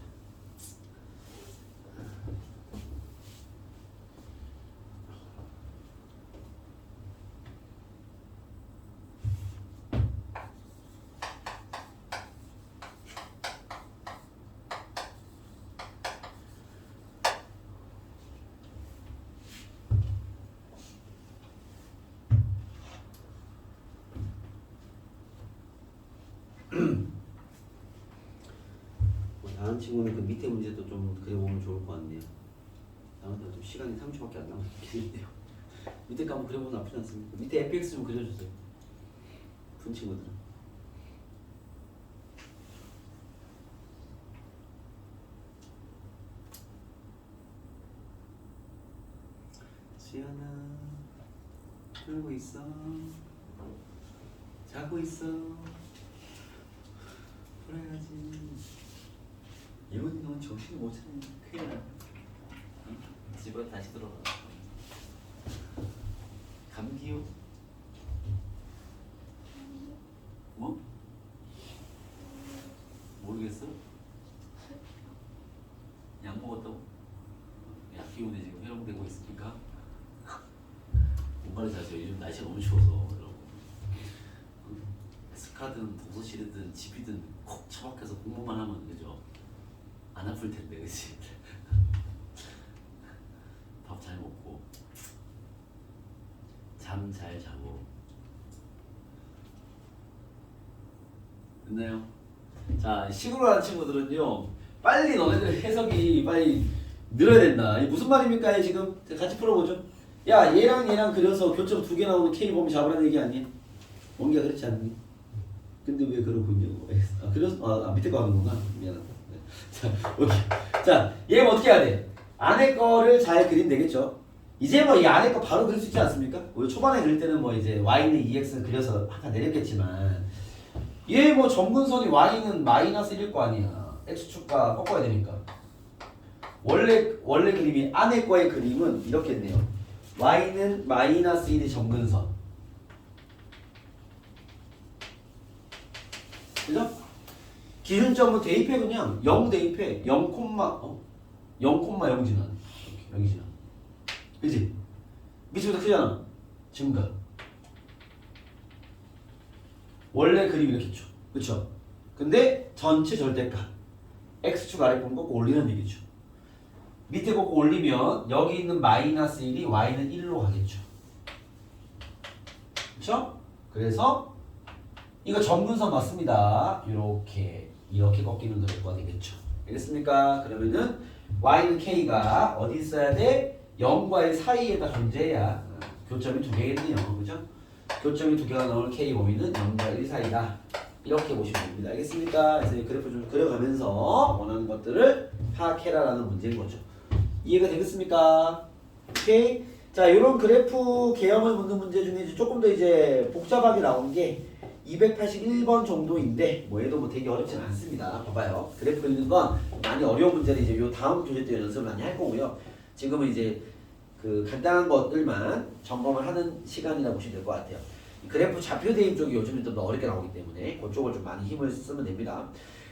다른 친구는 그 밑에 문제도 좀 그려보면 좋을 것 같네요. 다음에 좀 시간이 30초밖에 안 남았긴 한데요. 밑에 거 한번 그려보면 나쁘지 않습니까? 밑에 fx 좀 그려주세요. 푼 친구들은. 지연아, 들고 있어. 자고 있어. 그래야지. 이건 넌 정신을 못 차리면 큰일 나. 집에 다시 들어가. 감기요? 뭐? 모르겠어? 약 먹었다고? 약 기운에 지금 회복되고 있습니까? 공부를 자세요. 요즘 날씨가 너무 추워서. 스카든 독서실이든 집이든 콕 처박혀서 공부만 하면 그죠? 안 아플 텐데, 그치? 밥 잘 먹고 잠 잘 자고 됐나요? 자, 식으로 하는 친구들은요, 빨리 너네들 해석이 빨리 늘어야 된다. 이게 무슨 말입니까? 지금 같이 풀어보죠. 야, 얘랑 얘랑 그려서 교점 2개 나오는 K 범위 잡으라는 얘기 아니야? 원기가 그렇지 않니? 근데 왜 그러고 있냐고. 그래서 밑에 거 하는구나. 미안하다. 네. 자, 오케이. 자, 얘는 어떻게 해야 돼? 안에 거를 잘 그리면 되겠죠. 이제 뭐 이 안에 거 바로 그릴 수 있지 않습니까? 우리 초반에 그릴 때는 뭐 이제 y는 2x를 그려서 아까 내렸겠지만, 얘 뭐 점근선이 y는 마이너스 1일 거 아니야. x축과 꺾어야 되니까. 원래 그림이 안에 거의 그림은 이렇게 했네요. y는 마이너스 1이 점근선. 그죠? 기준점은 대입해 그냥 0 대입해 0,0 지나 여기 지나 그치? 밑으로부터 크잖아 증가 원래 그림 이렇게 있죠 그쵸? 근데 전체 절대값 x축 아래편 꺾고 올리는 얘기죠 밑에 꺾고 올리면 여기 있는 마이너스 1이 y는 1로 가겠죠 그쵸? 그래서 이거 점근선 맞습니다. 이렇게 꺾이는 그래프가 되겠죠. 알겠습니까? 그러면은 y는 k가 어디 있어야 돼? 0과 1 사이에다 존재해야 교점이 2개겠네요. 그죠? 교점이 2개가 나오는 k 범위는 0과 1 사이다. 이렇게 보시면 됩니다. 알겠습니까? 그래서 이 그래프 좀 그려가면서 원하는 것들을 파악해라라는 문제인 거죠. 이해가 되겠습니까? 오케이. 자, 이런 그래프 개형을 묻는 문제 중에 이제 조금 더 이제 복잡하게 나온 게 281번 정도인데 뭐 얘도 뭐 되게 어렵진 않습니다. 봐봐요. 그래프 그리는 건 많이 어려운 문제는 이제 요 다음 교재 때 연습을 많이 할 거고요. 지금은 이제 그 간단한 것들만 점검을 하는 시간이라고 보시면 될 것 같아요. 그래프 좌표 대입 쪽이 요즘에 좀 더 어렵게 나오기 때문에 그쪽을 좀 많이 힘을 쓰면 됩니다.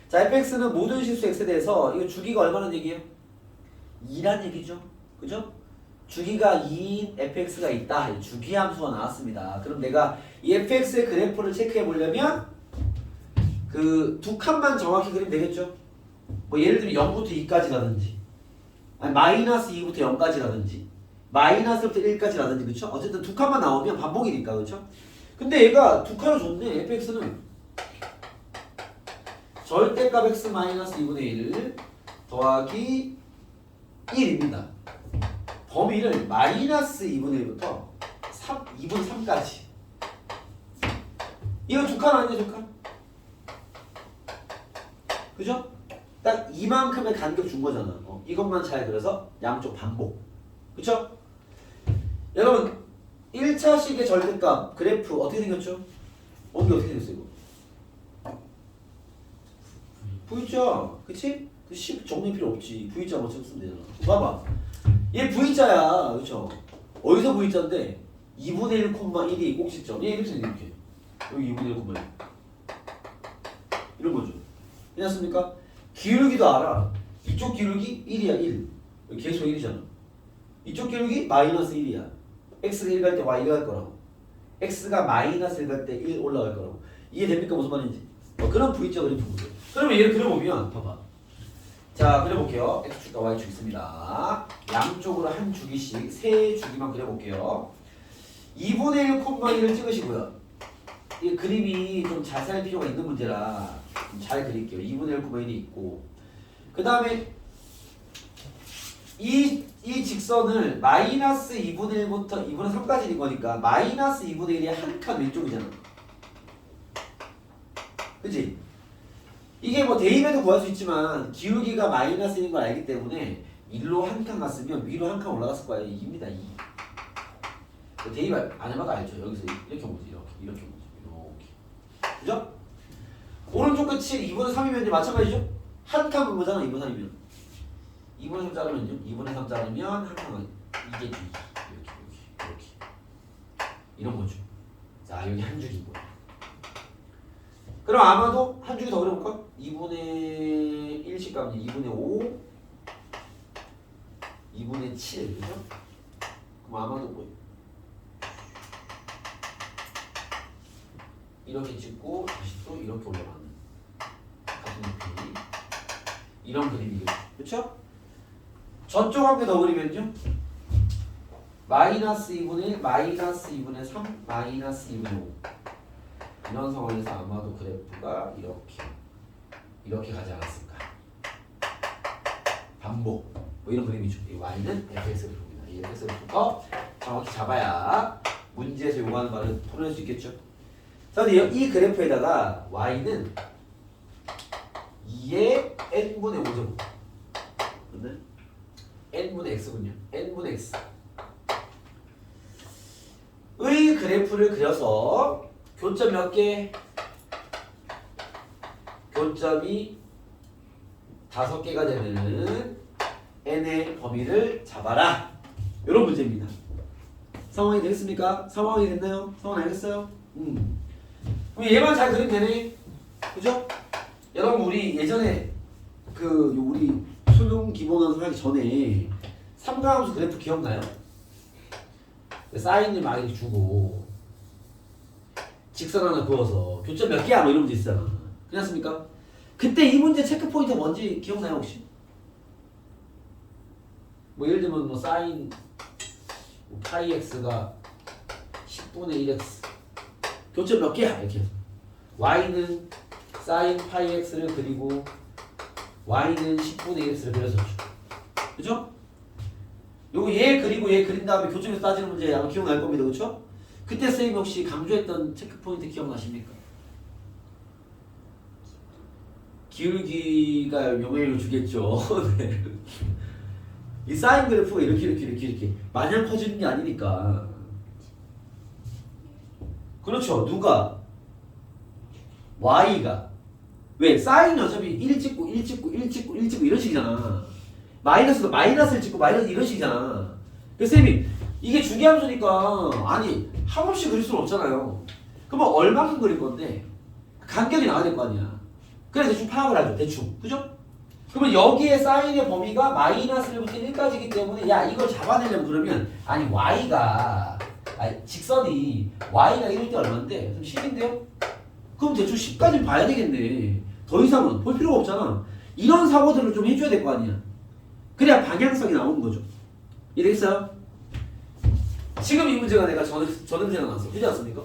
자, fx는 모든 실수 x에 대해서 이거 주기가 얼마나 얘기예요? 2란 얘기죠. 그죠? 주기가 2인 fx가 있다. 주기 함수가 나왔습니다. 그럼 내가 이 fx의 그래프를 체크해 보려면 그 두 칸만 정확히 그리면 되겠죠? 뭐 예를 들면 0부터 2까지라든지 아니 마이너스 2부터 0까지라든지 마이너스부터 1까지라든지 그쵸? 어쨌든 두 칸만 나오면 반복이니까 그쵸? 근데 얘가 두 칸을 줬네. fx는 절대값 x 마이너스 2분의 1 더하기 1입니다. 범위를 마이너스 2분의 1부터 2분의 3까지 이거 두 칸 아니야 두 칸? 그죠? 딱 이만큼의 간격 준 거잖아. 이것만 잘 그려서 양쪽 반복 그쵸? 여러분 1차식의 절대값 그래프 어떻게 생겼죠? 이게 어떻게 생겼어 이거? V자 그치? 그 10 정리 필요 없지. V자 먼저 쓰면 되잖아. 봐봐 얘 V자야 그쵸? 어디서 V자인데 2분의 1,1이 꼭지점 얘 이렇게 생겨 이렇게 여기 2분의 1,1 이런 거죠. 괜찮습니까? 기울기도 알아. 이쪽 기울기 1이야 1 여기 계속 1이잖아. 이쪽 기울기 마이너스 1이야. x가 1 갈 때 y 1 갈 거라고. x가 마이너스 1 갈 때 1 올라갈 거라고. 이해됩니까? 무슨 말인지. 그런 V자 그래프 보세요. 그러면 얘를 그려보면 봐봐. 자 그려볼게요. x축과 y축 있습니다. 양쪽으로 한 주기씩 세 주기만 그려볼게요. 2분의 1,1을 찍으시고요. 이 그림이 좀 잘 살 필요가 있는 문제라 좀 잘 그릴게요. 2분의 1,1이 있고 그 다음에 이 직선을 마이너스 2분의 1부터 2분의 3까지인 거니까 마이너스 2분의 1이 한 칸 왼쪽이잖아. 그치? 이게 뭐 대입해도 구할 수 있지만 기울기가 마이너스인 걸 알기 때문에 1로 한 칸 갔으면 위로 한 칸 올라갔을 거야. 2입니다. 2. 대입 안 해봐도 알죠. 여기서 이렇게 온 거지. 이렇게 온 거지. 이렇게. 그죠? 오른쪽 끝이 2분의 3이면 이제 마찬가지죠? 한 칸 본 거잖아. 2분의 3이면. 2분의 3 자르면요? 2분의 3 자르면 한 칸은 이게 이렇게 이런 거죠. 자 여기 한 줄이고. 그럼 아마도 한 줄이 더 그려볼까? 2분의 1씩 가면 2분의 5 2분의 7 그죠? 그럼 아마도 뭐 이렇게 찍고 다시 또 이렇게 올라가는 같은 높이 이런 그림이겠죠. 그쵸? 저쪽 한 개 더 그리면요? 마이너스 2분의 1, 마이너스 2분의 3, 마이너스 2분의 5 이런 상황에서 아마도 그래프가 이렇게 이렇게 가지 않았을까? 반복 뭐 이런 그림이죠. 이 y는 fx의 그림입니다. 이 fx의 그림부터 정확히 잡아야 문제에서 요구하는 말을 풀어낼 수 있겠죠. 자, 근데 이 그래프에다가 y는 2의 n분의 5제곱 n분의 x군요. n분의 x 의 그래프를 그려서 교점 몇 개? 교점이 5개가 되는 n의 범위를 잡아라. 이런 문제입니다. 상황이 되겠습니까? 상황이 됐나요? 상황 알겠어요? 그럼 얘만 잘 그리면 되네. 그죠? 여러분 우리 예전에 우리 수능 기본원서 하기 전에 삼각함수 그래프 기억나요? 사인을 막 이렇게 주고 직선 하나 그어서 교점 몇 개야? 뭐 이런 문제 있잖아. 그렇습니까? 그때 이 문제 체크 포인트 뭔지 기억나요 혹시? 뭐 예를 들면 뭐 사인 파이 x가 10분의 1x 교점 몇 개야? 이렇게 y는 사인 파이 x를 그리고 y는 10분의 1x를 그려줬죠. 그죠? 요거 얘 그리고 얘 그린 다음에 교점에서 따지는 문제 아마 기억날 겁니다. 그쵸? 그때 선생님 혹시 강조했던 체크포인트 기억나십니까? 기울기가 명예를 주겠죠. 네. 이 사인 그래프가 이렇게 마냥 커지는 게 아니니까. 그렇죠. 누가? y가. 왜? 사인은 어차피 1 찍고 1 찍고 1 찍고 1 찍고 이런 식이잖아. 마이너스도 마이너스를 찍고 마이너스 이런 식이잖아. 그래서 쌤이 이게 중개함수니까 아니 한없이 그릴 수는 없잖아요. 그러면 얼마큼 그릴 건데 간격이 나와야 될 거 아니야. 그래서 대충 파악을 하죠. 대충. 그죠? 그러면 여기에 사인의 범위가 마이너스 1부터 1까지이기 때문에 야 이걸 잡아내려면 그러면 아니 y가 직선이 y가 1일 때 얼마인데? 그럼 10인데요? 그럼 대충 10까지 봐야 되겠네. 더 이상은 볼 필요가 없잖아. 이런 사고들을 좀 해줘야 될 거 아니야. 그래야 방향성이 나오는 거죠. 이해되겠어요? 지금 이 문제가 내가 저는 생각났어. 그렇지 않습니까?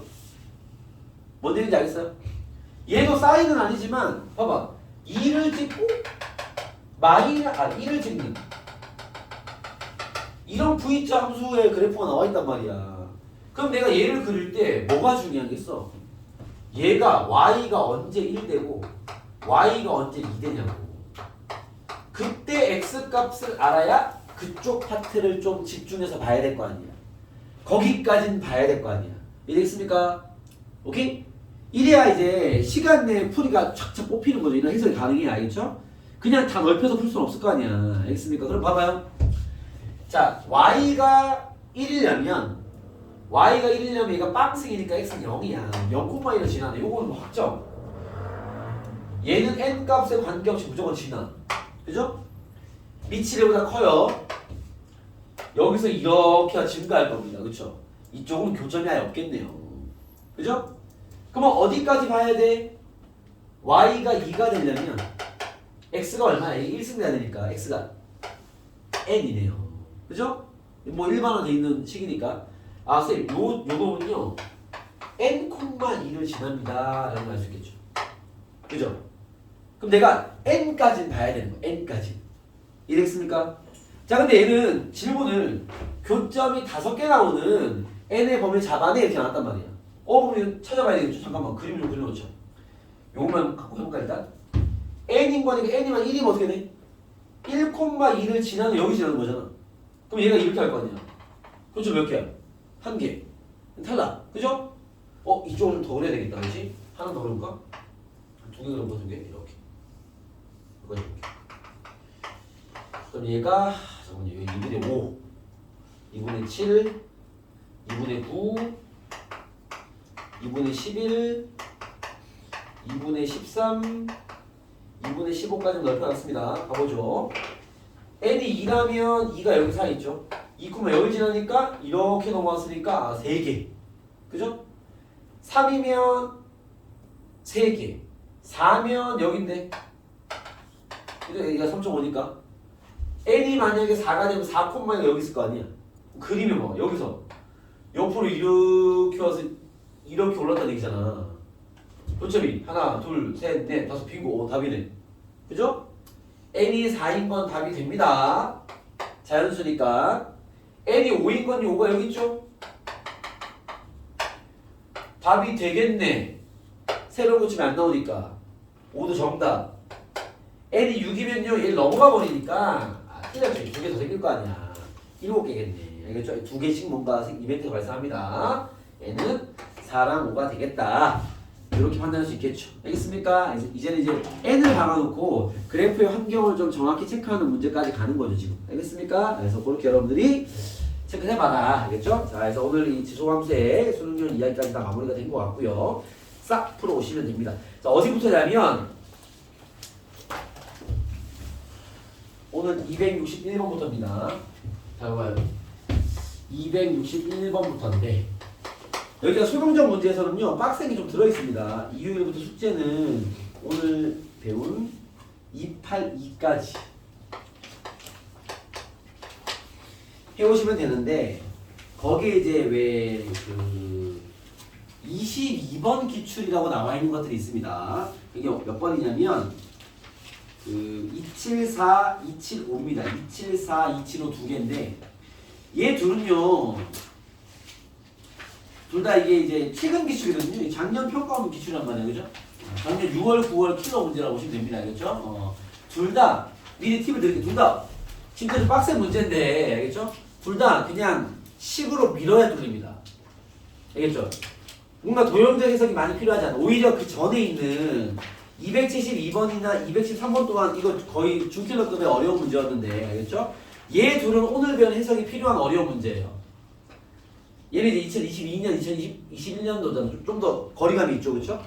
뭔 얘기인지 알겠어요? 얘도 사인은 아니지만 봐봐. 2를 찍고 2를 찍는 이런 V자 함수의 그래프가 나와 있단 말이야. 그럼 내가 얘를 그릴 때 뭐가 중요하겠어? 얘가 y가 언제 1되고 y가 언제 2되냐고. 그때 x값을 알아야 그쪽 파트를 좀 집중해서 봐야 될 거 아니야. 거기까진 봐야 될 거 아니야. 이해되겠습니까? 오케이? 이래야 이제 시간 내에 풀이가 촥촥 뽑히는 거죠. 이런 해석이 가능해. 알겠죠? 그냥 다 넓혀서 풀 수는 없을 거 아니야. 알겠습니까? 그럼 봐봐요. 자, y가 1이려면 얘가 빵승이니까 x는 0이야. 0,1을 지나네. 요거는 뭐 확정. 얘는 n 값의 관계없이 무조건 지나. 그죠? 밑이 얘보다 커요. 여기서 이렇게 증가할 겁니다. 그쵸? 이쪽은 교점이 아예 없겠네요. 그죠? 그러면 어디까지 봐야 돼? y가 2가 되려면 x가 얼마야? 1승 돼야 되니까 x가 n이네요. 그죠? 뭐 일반화되어 있는 식이니까 아 쌤 요거는요 n,2를 지납니다 라고 할 수 있겠죠. 그죠? 그럼 내가 n까지는 봐야 되는 거야. n까지. 이해됐습니까? 자 근데 얘는 질문을 교점이 5개 나오는 n의 범위를 잡아내 이렇게 나왔단 말이야. 그럼 찾아봐야 되겠죠. 잠깐만 그림 좀 그려놓자. 요것만 갖고 해볼까 일단. n인 거니까 n이면 1이면 어떻게 돼? 1,2를 지나는 여기 지나는 거잖아. 그럼 얘가 이렇게 할 거 아니야. 교점 몇 개야? 1개. 탈락. 그죠? 이쪽을 좀 더 그려야 되겠다. 그렇지? 하나 더 그려볼까? 2개 그려볼까? 2개? 이렇게. 이렇게. 그럼 얘가 잠깐만요. 여기 2분의 5 2분의 7 2분의 9 2분의 11 2분의 13 2분의 15까지 넓혀놨습니다. 가보죠. n이 2라면 2가 여기 사이 있죠. 2, 여기 지나니까 이렇게 넘어왔으니까 3개. 그죠? 3이면 3개. 4면 여긴데. 여기가 3.5니까. n이 만약에 4가 되면 4콤마가 여기 있을 거 아니야. 그리면 뭐 여기서 옆으로 이렇게 와서 이렇게 올랐다는 얘기잖아. 교점이 하나, 둘, 셋, 넷, 다섯 빙고. 답이네. 그죠? n이 4인 건 답이 됩니다. 자연수니까. n이 5인 건 5가 여기 있죠? 답이 되겠네. 새로 고치면 안 나오니까. 5도 정답. n이 6이면요, 얘를 넘어가 버리니까 틀렸죠. 2개 더 생길 거 아니야. 7개겠네. 알겠죠? 2개씩 뭔가 이벤트가 발생합니다. n은 4랑 5가 되겠다. 이렇게 판단할 수 있겠죠. 알겠습니까? 이제는 이제 n을 박아놓고 그래프의 환경을 좀 정확히 체크하는 문제까지 가는 거죠, 지금. 알겠습니까? 그래서 그렇게 여러분들이 체크해봐라. 알겠죠? 자, 그래서 오늘 이 지소함수의 수능률 이야기까지 다 마무리가 된 것 같고요. 싹 풀어오시면 됩니다. 자, 어디부터냐면 오늘 261번부터입니다. 자, 봐요. 261번부터인데 여기가 수능적 문제에서는요, 빡센 게 좀 들어있습니다. 이유일부터 숙제는 오늘 배운 282까지 해오시면 되는데, 거기에 이제 왜 그 22번 기출이라고 나와 있는 것들이 있습니다. 이게 몇 번이냐면, 그 274, 275입니다. 274, 275 두 개인데, 얘 둘은요, 둘 다 이게 이제 최근 기출이거든요. 작년 평가원 기출이란 말이에요. 그죠? 작년 6월, 9월 킬러 문제라고 보시면 됩니다. 알겠죠? 둘 다, 미리 팁을 드릴게요. 둘 다, 진짜 좀 빡센 문제인데, 알겠죠? 둘 다 그냥 식으로 밀어야 뚫립니다. 알겠죠? 뭔가 도형적 해석이 많이 필요하지 않아. 오히려 그 전에 있는 272번이나 213번 동안 이거 거의 중킬러급의 어려운 문제였는데, 알겠죠? 얘 둘은 오늘 배운 해석이 필요한 어려운 문제예요. 얘는 이제 2022년, 2021년도잖아. 좀 더 거리감이 있죠, 그렇죠?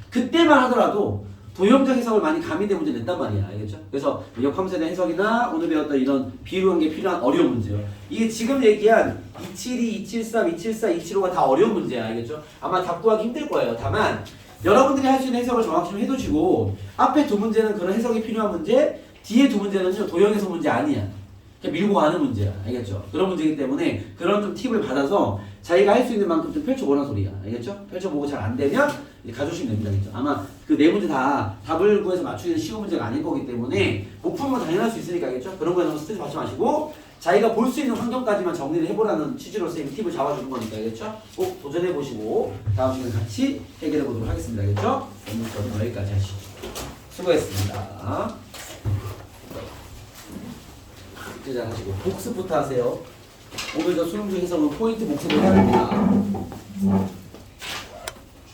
그때만 하더라도 도형적 해석을 많이 가미된 문제 냈단 말이야, 알겠죠? 그래서 역함수에 대한 해석이나 오늘 배웠던 이런 비유한 게 필요한 어려운 문제예요. 이게 지금 얘기한 272, 273, 274, 275가 다 어려운 문제야, 알겠죠? 아마 답 구하기 힘들 거예요. 다만 여러분들이 할 수 있는 해석을 정확히 좀 해두시고, 앞에 두 문제는 그런 해석이 필요한 문제, 뒤에 두 문제는요 도형 해석 문제 아니야. 그냥 밀고 가는 문제야, 알겠죠? 그런 문제이기 때문에 그런 좀 팁을 받아서 자기가 할 수 있는 만큼 좀 펼쳐보라는 소리야, 알겠죠? 펼쳐보고 잘 안 되면 이제 가져오시면 됩니다, 알겠죠? 아마 그 네 문제 다 답을 구해서 맞추기는 쉬운 문제가 아닐 거기 때문에 못 풀면 당연할 수 있으니까, 알겠죠? 그런 거에 너무 스트레스 받지 마시고 자기가 볼 수 있는 환경까지만 정리를 해보라는 취지로 선생님이 팁을 잡아주는 거니까, 알겠죠? 꼭 도전해보시고 다음 시간에 같이 해결해보도록 하겠습니다, 알겠죠? 오늘 저는 여기까지 하시죠. 수고했습니다. 잘 하시고 복습부터 하세요. 오늘 저 수능 중 해석은 포인트 복습을 해야 됩니다.